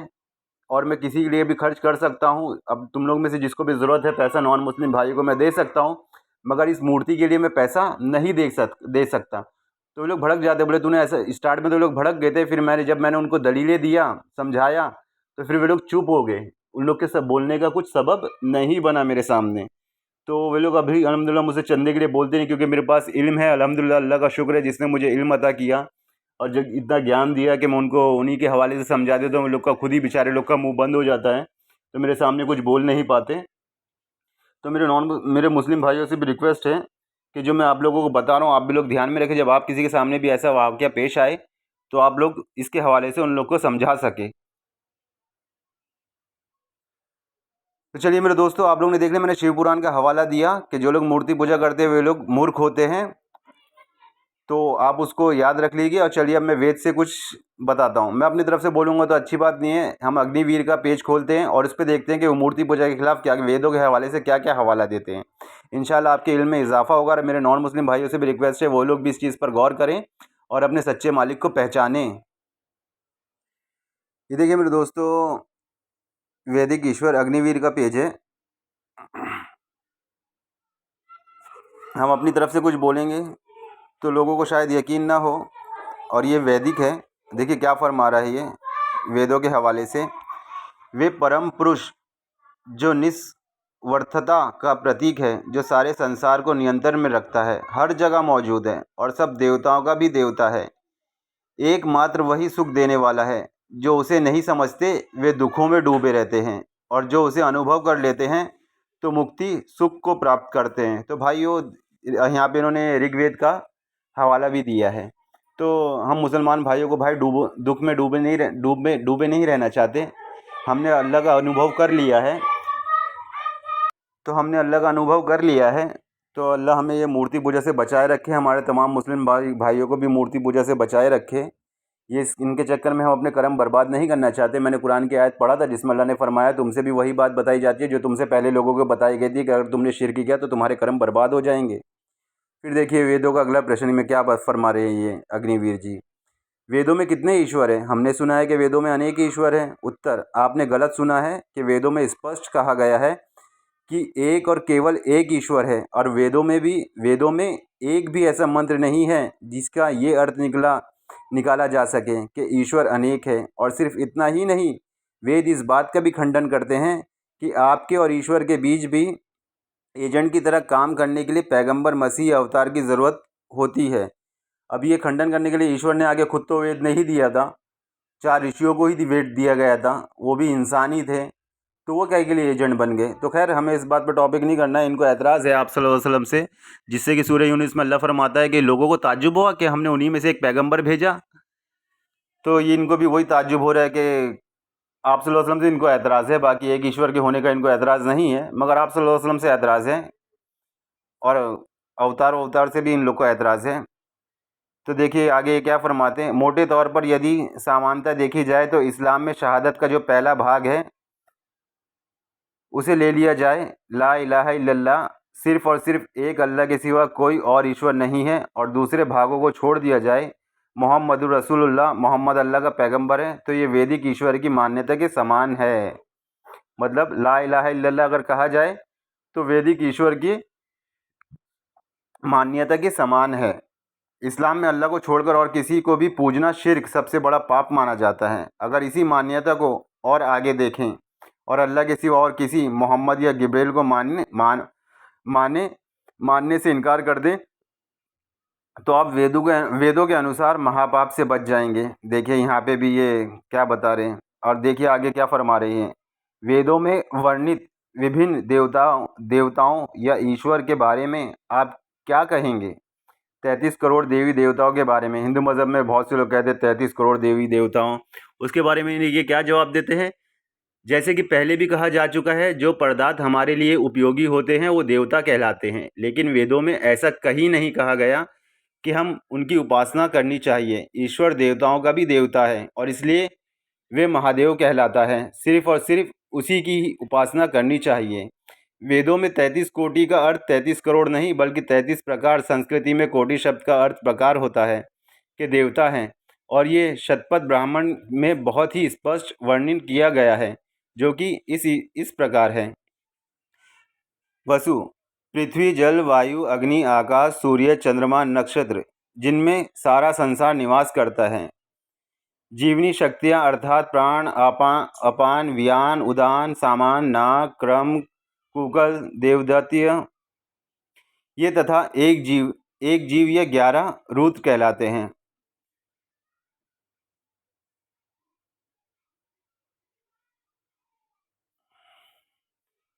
और मैं किसी के लिए भी खर्च कर सकता हूँ। अब तुम लोग में से जिसको भी ज़रूरत है पैसा, नॉन मुस्लिम भाइयों को मैं दे सकता हूँ, मगर इस मूर्ति के लिए मैं पैसा नहीं दे सकता। तो वो लोग भड़क जाते, बोले तूने ऐसा, स्टार्ट में तो लोग भड़क गए थे, फिर जब मैंने उनको दलीलें दिया, समझाया, तो फिर वे लोग चुप हो गए। उन लोग के सब बोलने का कुछ सबब नहीं बना मेरे सामने। तो वे लोग अभी अल्हम्दुलिल्लाह मुझसे चंदे के लिए बोलते नहीं, क्योंकि मेरे पास इल्म है। अल्हम्दुलिल्लाह, अल्लाह का शुक्र है जिसने मुझे इल्म अता किया और जो इतना ज्ञान दिया कि मैं उनको उन्हीं के हवाले से समझा देता हूँ। उन लोग का खुद ही बेचारे लोग का मुंह बंद हो जाता है, तो मेरे सामने कुछ बोल नहीं पाते। तो मेरे मुस्लिम भाइयों से भी रिक्वेस्ट है कि जो मैं आप लोगों को बता रहा हूँ, आप भी लोग ध्यान में रखें। जब आप किसी के सामने भी ऐसा वाक़या पेश आए, तो आप लोग इसके हवाले से उन लोग को समझा सकें। तो चलिए मेरे दोस्तों, आप लोगों ने देख लिया, मैंने शिव पुराण का हवाला दिया कि जो लोग मूर्ति पूजा करते हैं वे लोग मूर्ख होते हैं। तो आप उसको याद रख लीजिए। और चलिए अब मैं वेद से कुछ बताता हूँ। मैं अपनी तरफ से बोलूँगा तो अच्छी बात नहीं है। हम अग्निवीर का पेज खोलते हैं और इस पर देखते हैं कि वो मूर्ति पूजा के खिलाफ क्या वेदों के हवाले से क्या क्या हवाला देते हैं। इंशाल्लाह आपके इल्म में इजाफा होगा। और मेरे नॉन मुस्लिम भाइयों से भी रिक्वेस्ट है, वो लोग भी इस चीज़ पर गौर करें और अपने सच्चे मालिक को पहचानें। ये देखिए मेरे दोस्तों, वैदिक ईश्वर अग्निवीर का पेज है। हम अपनी तरफ से कुछ बोलेंगे तो लोगों को शायद यकीन ना हो, और ये वैदिक है। देखिए क्या फरमा रहा है ये वेदों के हवाले से। वे परम पुरुष जो निस्वार्थता का प्रतीक है, जो सारे संसार को नियंत्रण में रखता है, हर जगह मौजूद है और सब देवताओं का भी देवता है। एकमात्र वही सुख देने वाला है। जो उसे नहीं समझते वे दुखों में डूबे रहते हैं, और जो उसे अनुभव कर लेते हैं तो मुक्ति सुख को प्राप्त करते हैं। तो भाइयों, यहाँ पे इन्होंने ऋग्वेद का हवाला भी दिया है। तो हम मुसलमान भाइयों को भाई दुख में डूबे नहीं रहना चाहते। हमने अल्लाह का अनुभव कर लिया है, तो अल्लाह हमें ये मूर्ति पूजा से बचाए रखे। हमारे तमाम मुस्लिम भाइयों को भी मूर्ति पूजा से बचाए रखे। इनके चक्कर में हम अपने कर्म बर्बाद नहीं करना चाहते। मैंने कुरान की आयत पढ़ा था जिसमें अल्लाह ने फरमाया, तुमसे भी वही बात बताई जाती है जो तुमसे पहले लोगों को बताई गई थी कि अगर तुमने शिर्क किया तो तुम्हारे कर्म बर्बाद हो जाएंगे। फिर देखिए वेदों का अगला प्रश्न में क्या बात फरमा रहे हैं ये अग्निवीर जी। वेदों में कितने ईश्वर हैं? हमने सुना है कि वेदों में अनेक ईश्वर हैं। उत्तर, आपने गलत सुना है कि वेदों में स्पष्ट कहा गया है कि एक और केवल एक ईश्वर है। और वेदों में एक भी ऐसा मंत्र नहीं है जिसका ये अर्थ निकाला जा सके कि ईश्वर अनेक है। और सिर्फ इतना ही नहीं, वेद इस बात का भी खंडन करते हैं कि आपके और ईश्वर के बीच भी एजेंट की तरह काम करने के लिए पैगंबर मसीह अवतार की ज़रूरत होती है। अब ये खंडन करने के लिए ईश्वर ने आगे खुद तो वेद नहीं दिया था, 4 ऋषियों को ही वेद दिया गया था, वो भी इंसान ही थे, तो वो क्या के लिए एजेंट बन गए। तो खैर हमें इस बात पर टॉपिक नहीं करना है। इनको एतराज़ है आप सल्लल्लाहु अलैहि वसल्लम से, जिससे कि सूरह यूनुस में अल्लाह फरमाता है कि लोगों को ताज्जुब हुआ कि हमने उन्हीं में से एक पैगंबर भेजा। तो ये इनको भी वही ताज्जुब हो रहा है कि आप सल्लल्लाहु अलैहि वसल्लम से इनको एतराज़ है, बाकी एक ईश्वर के होने का इनको एतराज़ नहीं है, मगर आप सल्लल्लाहु अलैहि वसल्लम से एतराज़ है और अवतार से भी इन लोग को एतराज़ है। तो देखिए आगे क्या फरमाते हैं, मोटे तौर पर यदि समानता देखी जाए तो इस्लाम में शहादत का जो पहला भाग है उसे ले लिया जाए, ला इलाहा इल्लल्लाह, सिर्फ़ और सिर्फ एक अल्लाह के सिवा कोई और ईश्वर नहीं है, और दूसरे भागों को छोड़ दिया जाए, मोहम्मदुर रसूलुल्लाह, मोहम्मद अल्लाह का पैगंबर है, तो ये वैदिक ईश्वर की मान्यता के समान है। मतलब ला इलाहा इल्लल्लाह अगर कहा जाए तो वैदिक ईश्वर की मान्यता के समान है। इस्लाम में अल्लाह को छोड़कर और किसी को भी पूजना शिर्क सबसे बड़ा पाप माना जाता है। अगर इसी मान्यता को और आगे देखें और अल्लाह के सिवा और किसी मोहम्मद या जिब्रील को माने मानने से इनकार कर दें तो आप वेदों के अनुसार महापाप से बच जाएंगे। देखिए यहाँ पे भी ये क्या बता रहे हैं, और देखिए आगे क्या फरमा रहे हैं, वेदों में वर्णित विभिन्न देवताओं या ईश्वर के बारे में आप क्या कहेंगे। 33 करोड़ देवी देवताओं के बारे में, हिंदू मज़हब में बहुत से लोग कहते हैं 33 करोड़ देवी देवताओं, उसके बारे में ये क्या जवाब देते हैं। जैसे कि पहले भी कहा जा चुका है, जो पदार्थ हमारे लिए उपयोगी होते हैं वो देवता कहलाते हैं, लेकिन वेदों में ऐसा कहीं नहीं कहा गया कि हम उनकी उपासना करनी चाहिए। ईश्वर देवताओं का भी देवता है और इसलिए वे महादेव कहलाता है, सिर्फ़ और सिर्फ उसी की ही उपासना करनी चाहिए। वेदों में 33 कोटि का अर्थ 33 करोड़ नहीं बल्कि 33 प्रकार, संस्कृति में कोटि शब्द का अर्थ प्रकार होता है, के देवता हैं, और ये शतपथ ब्राह्मण में बहुत ही स्पष्ट वर्णन किया गया है, जो कि इस प्रकार है। वसु, पृथ्वी, जल, वायु, अग्नि, आकाश, सूर्य, चंद्रमा, नक्षत्र, जिनमें सारा संसार निवास करता है। जीवनी शक्तियाँ अर्थात प्राण, अपान, व्यान, उदान, सामान, नाग, क्रम, कुकल, देवदत्तीय, ये तथा एक जीव ये 11 रुद्र कहलाते हैं।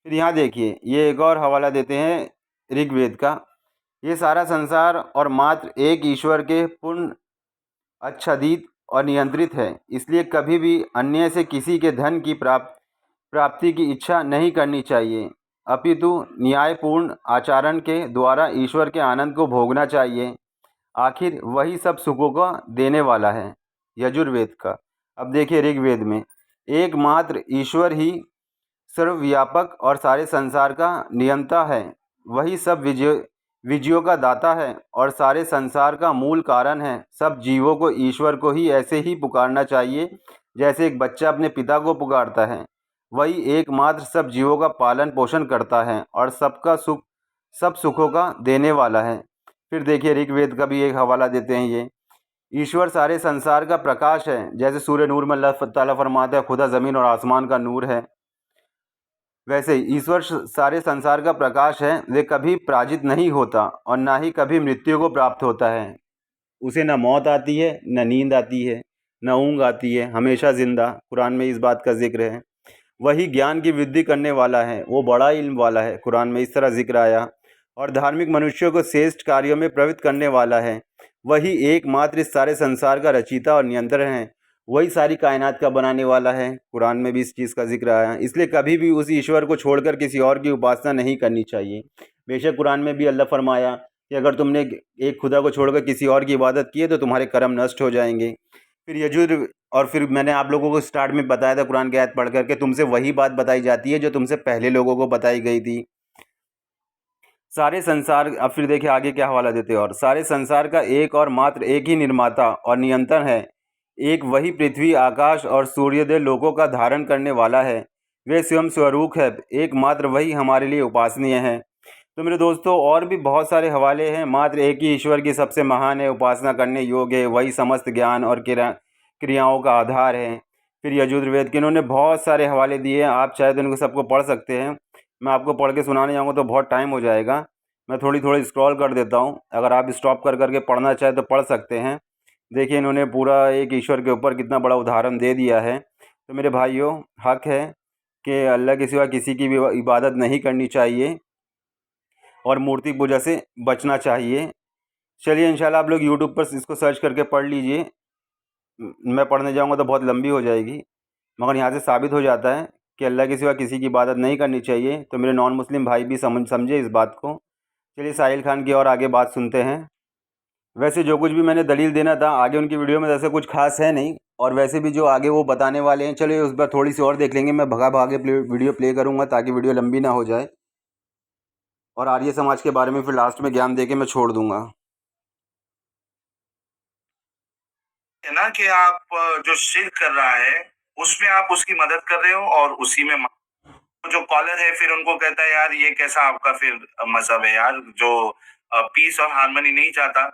फिर यहाँ देखिए ये एक और हवाला देते हैं ऋग्वेद का, ये सारा संसार और मात्र एक ईश्वर के पूर्ण आच्छादित और नियंत्रित है, इसलिए कभी भी अन्य से किसी के धन की प्राप्ति की इच्छा नहीं करनी चाहिए, अपितु न्यायपूर्ण आचरण के द्वारा ईश्वर के आनंद को भोगना चाहिए। आखिर वही सब सुखों का देने वाला है। यजुर्वेद का, अब देखिए ऋग्वेद में, एकमात्र ईश्वर ही सर्वव्यापक और सारे संसार का नियंता है, वही सब विजयों का दाता है और सारे संसार का मूल कारण है। सब जीवों को ईश्वर को ही ऐसे ही पुकारना चाहिए जैसे एक बच्चा अपने पिता को पुकारता है। वही एकमात्र सब जीवों का पालन पोषण करता है और सब सुखों का देने वाला है। फिर देखिए ऋग्वेद का भी एक हवाला देते हैं ये, ईश्वर सारे संसार का प्रकाश है, जैसे सूर्य नूर में अल्लाह ताला फरमाता है खुदा ज़मीन और आसमान का नूर है, वैसे ईश्वर सारे संसार का प्रकाश है। वे कभी पराजित नहीं होता और ना ही कभी मृत्यु को प्राप्त होता है। उसे न मौत आती है, न नींद आती है, न ऊँग आती है, हमेशा ज़िंदा। कुरान में इस बात का जिक्र है। वही ज्ञान की वृद्धि करने वाला है, वो बड़ा इल्म वाला है, कुरान में इस तरह जिक्र आया। और धार्मिक मनुष्यों को श्रेष्ठ कार्यों में प्रवृत्त करने वाला है। वही एकमात्र इस सारे संसार का रचयिता और नियंत्रण है। वही सारी कायनात का बनाने वाला है, कुरान में भी इस चीज़ का जिक्र आया। इसलिए कभी भी उस ईश्वर को छोड़कर किसी और की उपासना नहीं करनी चाहिए। बेशक कुरान में भी अल्लाह फरमाया कि अगर तुमने एक खुदा को छोड़कर किसी और की इबादत की है तो तुम्हारे कर्म नष्ट हो जाएंगे। फिर यजुर, और फिर मैंने आप लोगों को स्टार्ट में बताया था कुरान की आयत पढ़ करके, तुमसे वही बात बताई जाती है जो तुमसे पहले लोगों को बताई गई थी। सारे संसार, अब फिर देखिए आगे क्या हवाला देते हैं, और सारे संसार का एक और मात्र एक ही निर्माता और नियंत्रण है। एक वही पृथ्वी, आकाश और सूर्योदय लोकों का धारण करने वाला है। वे स्वयं स्वरूप है, एकमात्र वही हमारे लिए उपासनीय है। तो मेरे दोस्तों और भी बहुत सारे हवाले हैं। मात्र एक ही ईश्वर की सबसे महान है, उपासना करने योग्य है, वही समस्त ज्ञान और क्रियाओं का आधार है। फिर यजुर्वेद के इन्होंने बहुत सारे हवाले दिए हैं, आप चाहे तो इनको सबको पढ़ सकते हैं। मैं आपको पढ़ के सुनाने जाऊँगा तो बहुत टाइम हो जाएगा। मैं थोड़ी थोड़ी स्क्रॉल कर देता हूँ, अगर आप स्टॉप कर करके पढ़ना चाहे तो पढ़ सकते हैं। देखिए इन्होंने पूरा एक ईश्वर के ऊपर कितना बड़ा उदाहरण दे दिया है। तो मेरे भाइयों, हक़ है कि अल्लाह के सिवा किसी की भी इबादत नहीं करनी चाहिए और मूर्ति पूजा से बचना चाहिए। चलिए इंशाल्लाह आप लोग यूट्यूब पर इसको सर्च करके पढ़ लीजिए। मैं पढ़ने जाऊँगा तो बहुत लंबी हो जाएगी, मगर यहाँ से साबित हो जाता है कि अल्लाह के सिवा किसी की इबादत नहीं करनी चाहिए। तो मेरे नॉन मुस्लिम भाई भी समझे इस बात को। चलिए साहिल खान की और आगे बात सुनते हैं। वैसे जो कुछ भी मैंने दलील देना था आगे उनकी वीडियो में ऐसा कुछ खास है नहीं, और वैसे भी जो आगे वो बताने वाले हैं, चलिए उस पर थोड़ी सी और देख लेंगे। मैं भगा भागे वीडियो प्ले करूँगा ताकि वीडियो लंबी ना हो जाए, और आर्य समाज के बारे में फिर लास्ट में ज्ञान दे के मैं छोड़ दूंगा। है ना कि आप जो शिर्क कर रहा है उसमें आप उसकी मदद कर रहे हो, और उसी में जो कॉलर है फिर उनको कहता है यार ये कैसा आपका फिर मजहब है यार जो पीस और हार्मनी नहीं चाहता।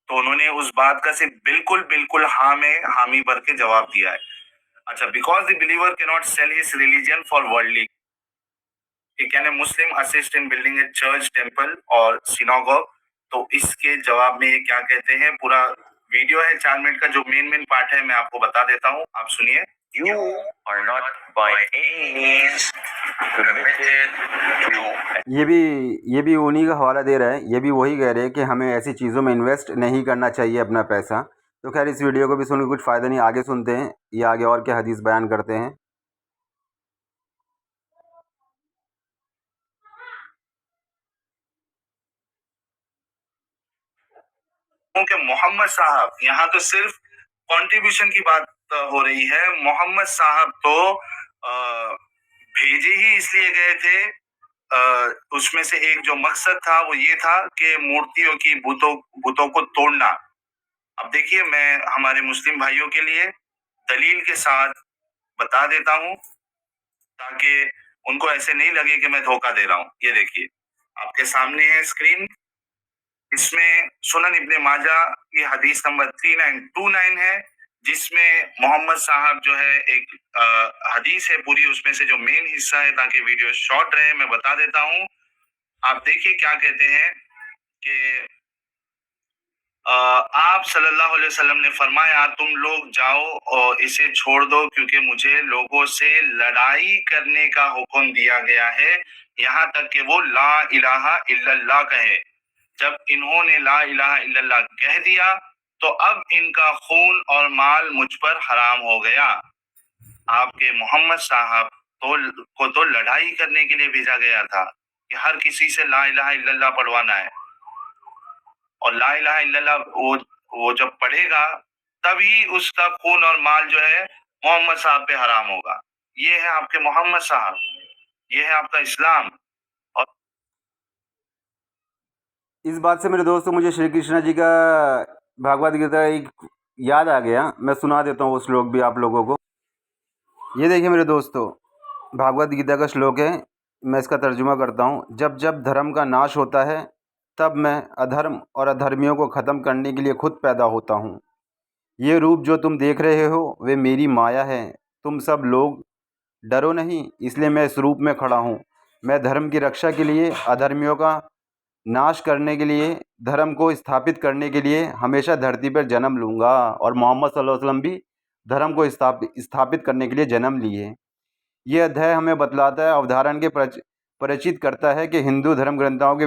तो उन्होंने उस बात का सिर्फ बिल्कुल बिल्कुल हाँ में हामी भर के जवाब दिया है। अच्छा, because the believer can not sell his religion for worldly, can a Muslim assist in building A church, temple और सिनागोग। तो इसके जवाब में ये क्या कहते हैं, पूरा वीडियो है 4 मिनट का, जो मेन पार्ट है मैं आपको बता देता हूँ, आप सुनिए। You are not by any means committed to। ये भी उन्हीं का हवाला दे रहा है, ये भी वही कह रहे हैं कि हमें ऐसी चीज़ों में इन्वेस्ट नहीं करना चाहिए अपना पैसा। तो खैर इस वीडियो को भी सुन के कुछ फ़ायदा नहीं, आगे सुनते हैं ये आगे और क्या हदीस बयान करते हैं। क्योंकि मोहम्मद साहब, यहाँ तो सिर्फ कंट्रीब्यूशन की बात हो रही है। मोहम्मद साहब तो भेजे ही इसलिए गए थे, उसमें से एक जो मकसद था वो ये था कि मूर्तियों की बुतों को तोड़ना। अब देखिए, मैं हमारे मुस्लिम भाइयों के लिए दलील के साथ बता देता हूँ ताकि उनको ऐसे नहीं लगे कि मैं धोखा दे रहा हूँ। ये देखिए आपके सामने है स्क्रीन, इसमें सुनन इब्ने माजा की हदीस नंबर 3929 है, जिसमें मोहम्मद साहब जो है एक हदीस है पूरी, उसमें से जो मेन हिस्सा है, ताकि वीडियो शॉर्ट रहे मैं बता देता हूँ। आप देखिए क्या कहते हैं कि आप सल्लल्लाहु अलैहि वसल्लम ने फरमाया, तुम लोग जाओ और इसे छोड़ दो क्योंकि मुझे लोगों से लड़ाई करने का हुक्म दिया गया है, यहाँ तक कि वो ला इलाहा इल्लल्लाह कहे। जब इन्होंने ला इलाहा इल्लल्लाह कह दिया तो अब इनका खून और माल मुझ पर हराम हो गया। आपके मोहम्मद साहब को तो लड़ाई करने के लिए भेजा गया था कि हर किसी से ला इलाहा इल्लल्लाह पढ़वाना है, और ला इलाहा इल्लल्लाह वो जब पढ़ेगा तभी उसका खून और माल जो है मोहम्मद साहब पे हराम होगा। ये है आपके मोहम्मद साहब, ये है आपका इस्लाम। और इस बात से मेरे दोस्तों मुझे श्री कृष्ण जी का भागवत गीता एक याद आ गया, मैं सुना देता हूँ वो श्लोक भी आप लोगों को। ये देखिए मेरे दोस्तों, भागवत गीता का श्लोक है, मैं इसका तर्जुमा करता हूँ। जब जब धर्म का नाश होता है तब मैं अधर्म और अधर्मियों को ख़त्म करने के लिए खुद पैदा होता हूँ। ये रूप जो तुम देख रहे हो वे मेरी माया है। तुम सब लोग डरो नहीं, इसलिए मैं इस रूप में खड़ा हूँ। मैं धर्म की रक्षा के लिए, अधर्मियों का नाश करने के लिए, धर्म को स्थापित करने के लिए हमेशा धरती पर जन्म लूँगा। और मोहम्मद सल्लल्लाहु अलैहि वसल्लम भी धर्म को स्थापित करने के लिए जन्म लिए। ये अध्याय हमें बतलाता है, अवधारण के परिचित करता है कि हिंदू धर्म ग्रंथों के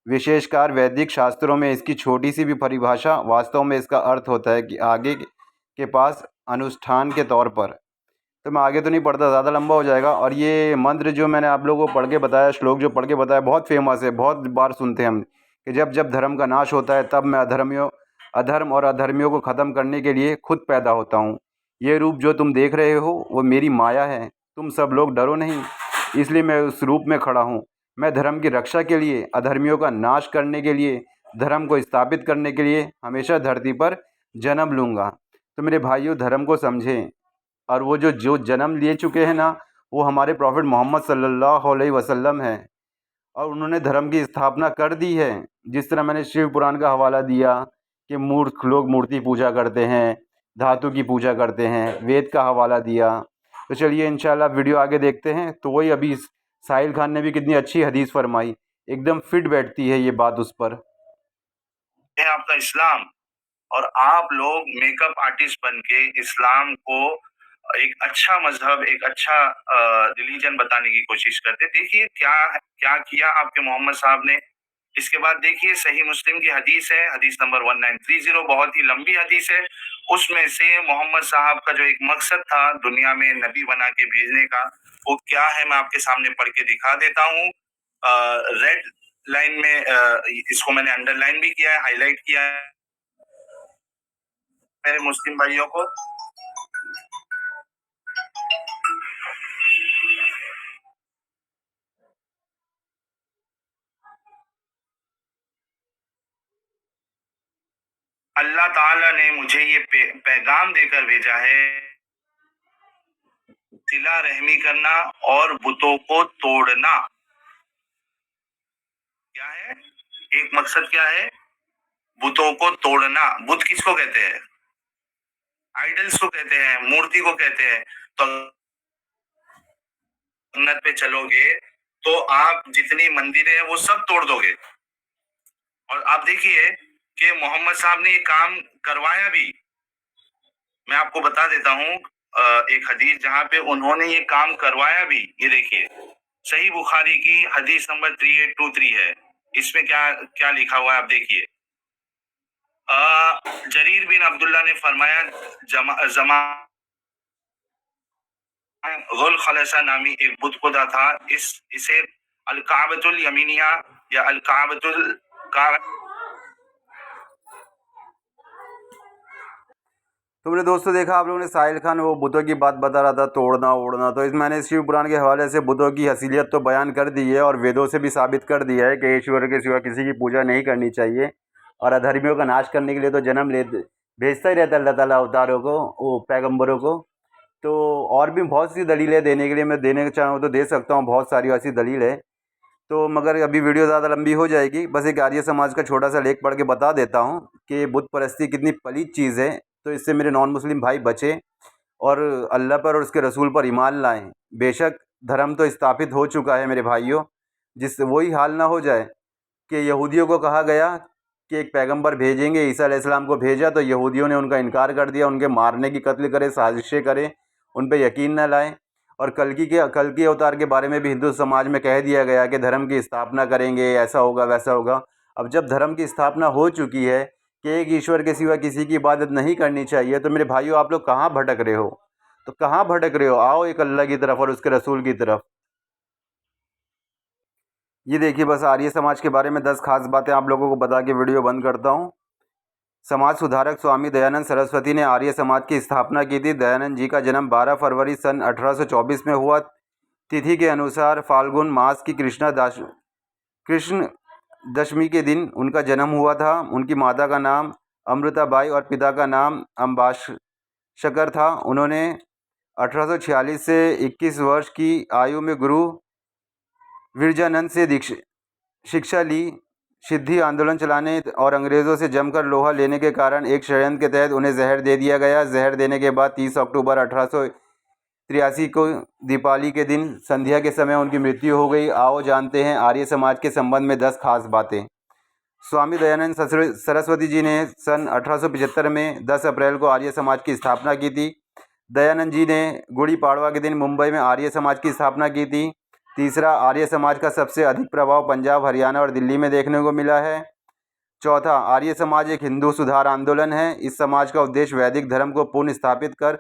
विशेषकर वैदिक शास्त्रों में इसकी छोटी सी भी परिभाषा वास्तव में इसका अर्थ होता है कि आगे के पास अनुष्ठान के तौर पर। तो मैं आगे तो नहीं पढ़ता, ज़्यादा लंबा हो जाएगा। और ये मंत्र जो मैंने आप लोगों को पढ़ के बताया, श्लोक जो पढ़ के बताया, बहुत फेमस है, बहुत बार सुनते हैं हम कि जब जब धर्म का नाश होता है तब मैं अधर्म और अधर्मियों को ख़त्म करने के लिए खुद पैदा होता हूँ। ये रूप जो तुम देख रहे हो वो मेरी माया है। तुम सब लोग डरो नहीं, इसलिए मैं उस रूप में खड़ा हूँ। मैं धर्म की रक्षा के लिए, अधर्मियों का नाश करने के लिए, धर्म को स्थापित करने के लिए हमेशा धरती पर जन्म लूँगा। तो मेरे भाइयों, धर्म को समझें। और वो जो जन्म ले चुके हैं ना, वो हमारे प्रॉफिट मोहम्मद सल्लल्लाहु अलैहि वसल्लम हैं, और उन्होंने धर्म की स्थापना कर दी है। जिस तरह मैंने शिव पुराण का हवाला दिया कि मूर्ख लोग मूर्ति पूजा करते हैं, धातु की पूजा करते हैं, वेद का हवाला दिया। तो चलिए इंशाल्लाह वीडियो आगे देखते हैं। तो वही अभी साहिल खान ने भी कितनी अच्छी हदीस फरमाई, एकदम फिट बैठती है ये बात उस पर। है आपका इस्लाम, और आप लोग मेकअप आर्टिस्ट बन के इस्लाम को एक अच्छा मजहब, एक अच्छा रिलीजन बताने की कोशिश करते। देखिए क्या क्या किया आपके मोहम्मद साहब ने। इसके बाद देखिए सही मुस्लिम की हदीस है, हदीस नंबर 1930, बहुत ही लंबी हदीस है। उसमें से मोहम्मद साहब का जो एक मकसद था दुनिया में नबी बना के भेजने का, वो क्या है मैं आपके सामने पढ़ के दिखा देता हूँ। रेड लाइन में इसको मैंने अंडरलाइन भी किया है, हाईलाइट किया है। मेरे मुस्लिम भाइयों को। अल्लाह ताला ने मुझे ये पैगाम देकर भेजा है, सिला रहमी करना और बुतों को तोड़ना। क्या है? एक मकसद क्या है? बुतों को तोड़ना। बुत किसको कहते हैं? आइडल्स को कहते हैं, मूर्ति को कहते हैं। तो जन्नत पे चलोगे तो आप जितनी मंदिरें हैं वो सब तोड़ दोगे। और आप देखिए कि मोहम्मद साहब ने ये काम करवाया भी। मैं आपको बता देता हूँ एक हदीस जहां पे उन्होंने ये काम करवाया भी। ये देखिए, सही बुखारी की हदीस नंबर 3823 है। इसमें क्या क्या लिखा हुआ है आप देखिए। जरीर बिन अब्दुल्ला ने फरमाया, जमा गुल खलसा नामी एक बुत खुदा था। इसे अल-काबतुल यमीनिया या अल-काबतुल का। तो मेरे दोस्तों, देखा आप लोगों ने, साहिल खान वो बुतों की बात बता रहा था, तोड़ना ओड़ना। तो इस मैंने शिव पुराण के हवाले से बुतों की असलियत तो बयान कर दी है और वेदों से भी साबित कर दिया है कि ईश्वर के सिवा किसी की पूजा नहीं करनी चाहिए। और अधर्मियों का नाश करने के लिए तो जन्म ले भेजता ही रहता है अल्लाह ताला अवतारों को, वो पैगम्बरों को। तो और भी बहुत सी दलीलें देने के लिए मैं देने चाहूँ तो दे सकता हूँ, बहुत सारी ऐसी दलील है। तो मगर अभी वीडियो ज़्यादा लंबी हो जाएगी। बस एक आर्य समाज का छोटा सा लेख पढ़ के बता देता हूँ कि बुत परस्ती कितनी पलीत चीज़ है। तो इससे मेरे नॉन मुस्लिम भाई बचे और अल्लाह पर और उसके रसूल पर ईमान लाएं। बेशक धर्म तो स्थापित हो चुका है मेरे भाइयों, जिससे वही हाल ना हो जाए कि यहूदियों को कहा गया कि एक पैगंबर भेजेंगे, ईसा अलैहिस्सलाम को भेजा तो यहूदियों ने उनका इनकार कर दिया, उनके मारने की कत्ल करे, साजिशें करें, उन पर यकीन न लाएं। और कल्कि अवतार के बारे में भी हिंदू समाज में कह दिया गया कि धर्म की स्थापना करेंगे, ऐसा होगा वैसा होगा। अब जब धर्म की स्थापना हो चुकी है कि एक ईश्वर के सिवा किसी की इबादत नहीं करनी चाहिए, तो मेरे भाइयों आप लोग कहाँ भटक रहे हो? तो कहाँ भटक रहे हो? आओ एक अल्लाह की तरफ और उसके रसूल की तरफ। ये देखिए, बस आर्य समाज के बारे में 10 खास बातें आप लोगों को बता के वीडियो बंद करता हूँ। समाज सुधारक स्वामी दयानंद सरस्वती ने आर्य समाज की स्थापना की थी। दयानंद जी का जन्म 12 फरवरी सन 1824 में हुआ। तिथि के अनुसार फाल्गुन मास की कृष्ण दशमी के दिन उनका जन्म हुआ था। उनकी माता का नाम अमृताबाई और पिता का नाम अम्बाशकर था। उन्होंने 1846 से 21 वर्ष की आयु में गुरु विरजानंद से शिक्षा ली। सिद्धि आंदोलन चलाने और अंग्रेज़ों से जमकर लोहा लेने के कारण एक षड्यंत्र के तहत उन्हें जहर दे दिया गया। जहर देने के बाद 30 अक्टूबर 1883 को दीपावली के दिन संध्या के समय उनकी मृत्यु हो गई। आओ जानते हैं आर्य समाज के संबंध में 10 खास बातें। स्वामी दयानंद सरस्वती जी ने सन 1875 में 10 अप्रैल को आर्य समाज की स्थापना की थी। दयानंद जी ने गुड़ी पाड़वा के दिन मुंबई में आर्य समाज की स्थापना की थी। तीसरा, आर्य समाज का सबसे अधिक प्रभाव पंजाब, हरियाणा और दिल्ली में देखने को मिला है। चौथा, आर्य समाज एक हिंदू सुधार आंदोलन है। इस समाज का उद्देश्य वैदिक धर्म को पुनः स्थापित कर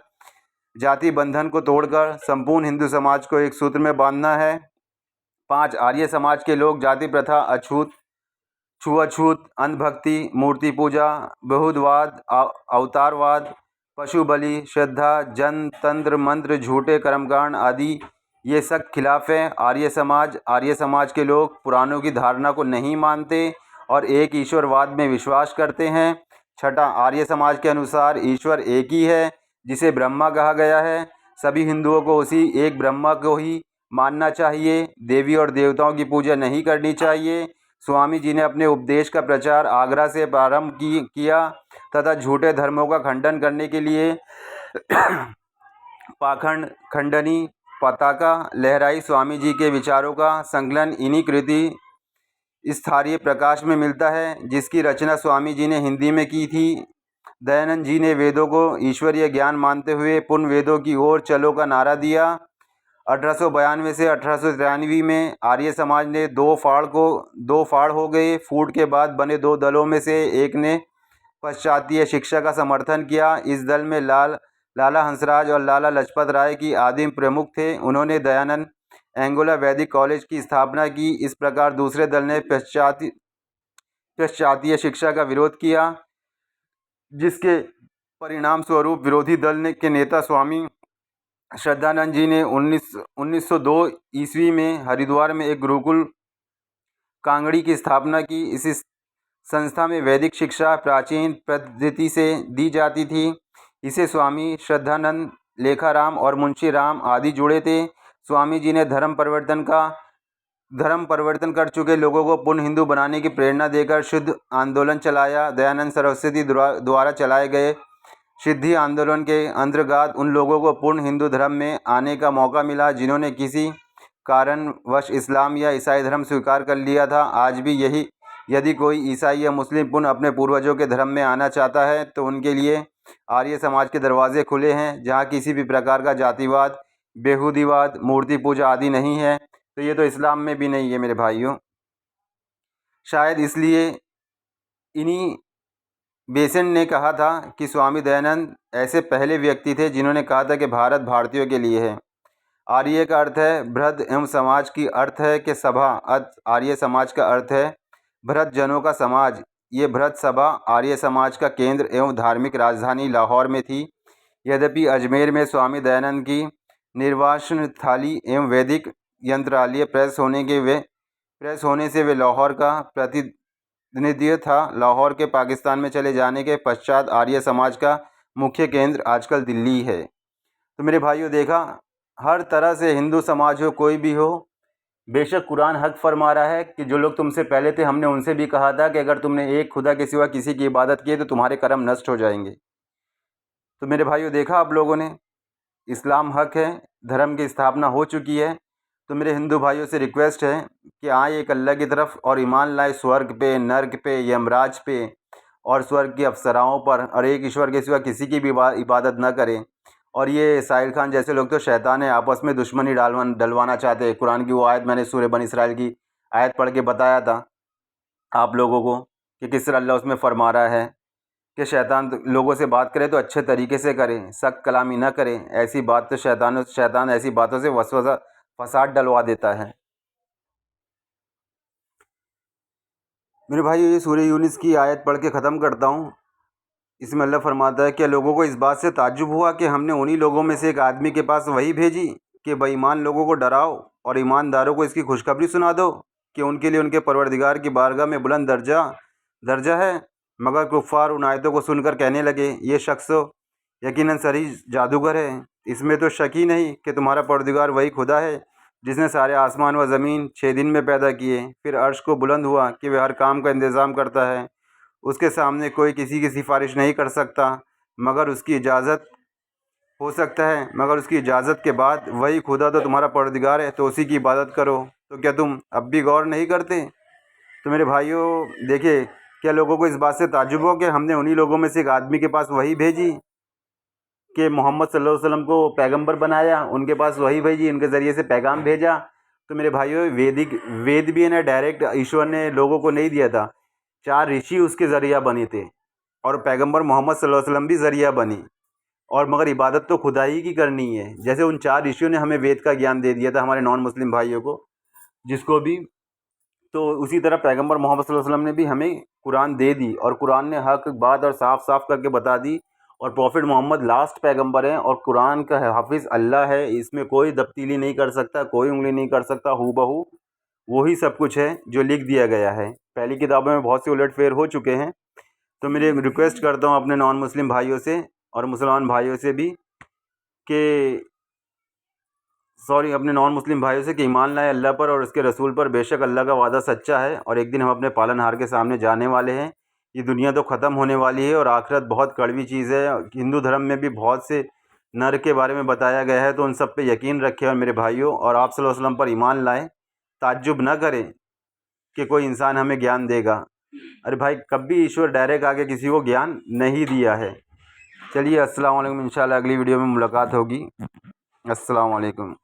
जाति बंधन को तोड़कर संपूर्ण हिंदू समाज को एक सूत्र में बांधना है। 5, आर्य समाज के लोग जाति प्रथा, छुआछूत, अंधभक्ति, मूर्ति पूजा, बहुदवाद, अवतारवाद, पशु बलि, श्रद्धा, जन तंत्र मंत्र, झूठे कर्मकांड आदि ये सख्त खिलाफ है। आर्य समाज के लोग पुराणों की धारणा को नहीं मानते और एक ईश्वरवाद में विश्वास करते हैं। छठा, आर्य समाज के अनुसार ईश्वर एक ही है जिसे ब्रह्मा कहा गया है। सभी हिंदुओं को उसी एक ब्रह्मा को ही मानना चाहिए। देवी और देवताओं की पूजा नहीं करनी चाहिए। स्वामी जी ने अपने उपदेश का प्रचार आगरा से प्रारंभ किया तथा झूठे धर्मों का खंडन करने के लिए पाखंड खंडनी पताका लहराई। स्वामी जी के विचारों का संकलन इन्हीं कृति स्थानीय प्रकाश में मिलता है, जिसकी रचना स्वामी जी ने हिंदी में की थी। दयानंद जी ने वेदों को ईश्वरीय ज्ञान मानते हुए पूर्ण वेदों की ओर चलो का नारा दिया। 1892 से 1893 में आर्य समाज ने दो फाड़ हो गए। फूट के बाद बने दो दलों में से एक ने पाश्चात्य शिक्षा का समर्थन किया। इस दल में लाला हंसराज और लाला लजपत राय की आदिम प्रमुख थे। उन्होंने दयानंद एंगोला वैदिक कॉलेज की स्थापना की। इस प्रकार दूसरे दल ने पाश्चात्य शिक्षा का विरोध किया, जिसके परिणाम स्वरूप विरोधी दल के नेता स्वामी श्रद्धानंद जी ने 1902 ईस्वी में हरिद्वार में एक गुरुकुल कांगड़ी की स्थापना की। इस संस्था में वैदिक शिक्षा प्राचीन पद्धति से दी जाती थी। इसे स्वामी श्रद्धानंद, लेखाराम और मुंशी राम आदि जुड़े थे। स्वामी जी ने धर्म परिवर्तन कर चुके लोगों को पूर्ण हिंदू बनाने की प्रेरणा देकर शुद्ध आंदोलन चलाया। दयानंद सरस्वती द्वारा चलाए गए सिद्धि आंदोलन के अंतर्गत उन लोगों को पूर्ण हिंदू धर्म में आने का मौका मिला जिन्होंने किसी कारणवश इस्लाम या ईसाई धर्म स्वीकार कर लिया था। आज भी यदि कोई ईसाई या मुस्लिम पुनः अपने पूर्वजों के धर्म में आना चाहता है तो उनके लिए आर्य समाज के दरवाजे खुले हैं, जहाँ किसी भी प्रकार का जातिवाद, बेहूदीवाद, मूर्ति पूजा आदि नहीं है। तो ये तो इस्लाम में भी नहीं है मेरे भाइयों। शायद इसलिए इन्हीं बेसेंट ने कहा था कि स्वामी दयानंद ऐसे पहले व्यक्ति थे जिन्होंने कहा था कि भारत भारतीयों के लिए है। आर्य का अर्थ है बृहद एवं समाज की अर्थ है कि सभा। आर्य समाज का अर्थ है बृहद जनों का समाज। ये बृहद सभा आर्य समाज का केंद्र एवं धार्मिक राजधानी लाहौर में थी। यद्यपि अजमेर में स्वामी दयानंद की निर्वासन थाली एवं वैदिक यंत्रालय प्रेस होने से वे लाहौर का प्रतिनिधित्व था। लाहौर के पाकिस्तान में चले जाने के पश्चात आर्य समाज का मुख्य केंद्र आजकल दिल्ली है। तो मेरे भाइयों, देखा, हर तरह से हिंदू समाज हो, कोई भी हो, बेशक कुरान हक फरमा रहा है कि जो लोग तुमसे पहले थे हमने उनसे भी कहा था कि अगर तुमने एक खुदा के सिवा किसी की इबादत की तो तुम्हारे कर्म नष्ट हो जाएंगे। तो मेरे भाइयों, देखा आप लोगों ने, इस्लाम हक है, धर्म की स्थापना हो चुकी है। तो मेरे हिंदू भाइयों से रिक्वेस्ट है कि आए एक अल्लाह की तरफ और ईमान लाए स्वर्ग पे, नर्क पे, यमराज पे और स्वर्ग की अप्सराओं पर, और एक ईश्वर के सिवा किसी की भी इबादत न करें। और ये साहिल खान जैसे लोग तो शैतान है, आपस में दुश्मनी डलवाना चाहते हैं। कुरान की वो आयत मैंने सूरह बनी इसराइल की आयत पढ़ के बताया था आप लोगों को कि किस तरह अल्लाह उसमें फरमा रहा है कि शैतान लोगों से बात करे तो अच्छे तरीके से करें, सख्त कलामी ना करें। ऐसी बात तो शैतान ऐसी बातों से वसवसा फसाद डलवा देता है। मेरे भाई, ये सूरह यूनुस की आयत पढ़ के ख़त्म करता हूँ। इसमें अल्लाह फरमाता है, क्या लोगों को इस बात से ताज्जुब हुआ कि हमने उन्हीं लोगों में से एक आदमी के पास वही भेजी कि बेईमान लोगों को डराओ और ईमानदारों को इसकी खुशखबरी सुना दो कि उनके लिए उनके परवरदिगार की बारगाह में बुलंद दर्जा है। मगर कुफ़ार उन आयतों को सुनकर कहने लगे, ये शख्स यकीनन सही जादूगर है। इसमें तो शक ही नहीं कि तुम्हारा परवरदिगार वही खुदा है जिसने सारे आसमान व ज़मीन 6 दिन में पैदा किए, फिर अर्श को बुलंद हुआ कि वह हर काम का इंतज़ाम करता है। उसके सामने कोई किसी की सिफारिश नहीं कर सकता मगर उसकी इजाज़त के बाद। वही खुदा तो तुम्हारा परवरदिगार है, तो उसी की इबादत करो। तो क्या तुम अब भी गौर नहीं करते? तो मेरे भाइयों, देखिए, क्या लोगों को इस बात से ताज्जुब हो कि हमने उन्हीं लोगों में से एक आदमी के पास वही भेजी कि मोहम्मद सल्लल्लाहु अलैहि वसल्लम को पैगंबर बनाया, उनके पास वही भेजी, उनके ज़रिए से पैगाम भेजा। तो मेरे भाइयों, वेद भी है ना, डायरेक्ट ईश्वर ने लोगों को नहीं दिया था। 4 ऋषि उसके ज़रिया बने थे और पैगंबर मोहम्मद सल्लल्लाहु अलैहि वसल्लम भी ज़रिया बनी। और मगर इबादत तो खुदा ही की करनी है। जैसे उन 4 ऋषियों ने हमें वेद का ज्ञान दे दिया था, हमारे नॉन मुस्लिम भाइयों को, जिसको भी, तो उसी तरह पैगंबर मोहम्मद सल्लल्लाहु अलैहि वसल्लम ने भी हमें कुरान दे दी और कुरान ने हक बात और साफ साफ करके बता दी। और प्रॉफिट मोहम्मद लास्ट पैगंबर हैं और कुरान का हाफिज़ अल्लाह है। इसमें कोई तब्दीली नहीं कर सकता, कोई उंगली नहीं कर सकता, हूबहू वही सब कुछ है जो लिख दिया गया है। पहली किताबों में बहुत से उलटफेर हो चुके हैं। तो मेरे रिक्वेस्ट करता हूँ अपने नॉन मुस्लिम भाइयों से और मुसलमान भाइयों से भी अपने नॉन मुस्लिम भाइयों से कि ईमान लाए अल्लाह पर और उसके रसूल पर। बेशक अल्लाह का वादा सच्चा है और एक दिन हम अपने पालनहार के सामने जाने वाले हैं। ये दुनिया तो ख़त्म होने वाली है और आखिरत बहुत कड़वी चीज़ है। हिंदू धर्म में भी बहुत से नर के बारे में बताया गया है, तो उन सब पे यकीन रखें और मेरे भाइयों, और आप सल्लल्लाहु अलैहि वसल्लम पर ईमान लाएँ। ताज्जुब न करें कि कोई इंसान हमें ज्ञान देगा। अरे भाई, कभी ईश्वर डायरेक्ट आके किसी को ज्ञान नहीं दिया है। चलिए, अस्सलाम वालेकुम। इंशाल्लाह अगली वीडियो में मुलाकात होगी। अस्सलाम वालेकुम।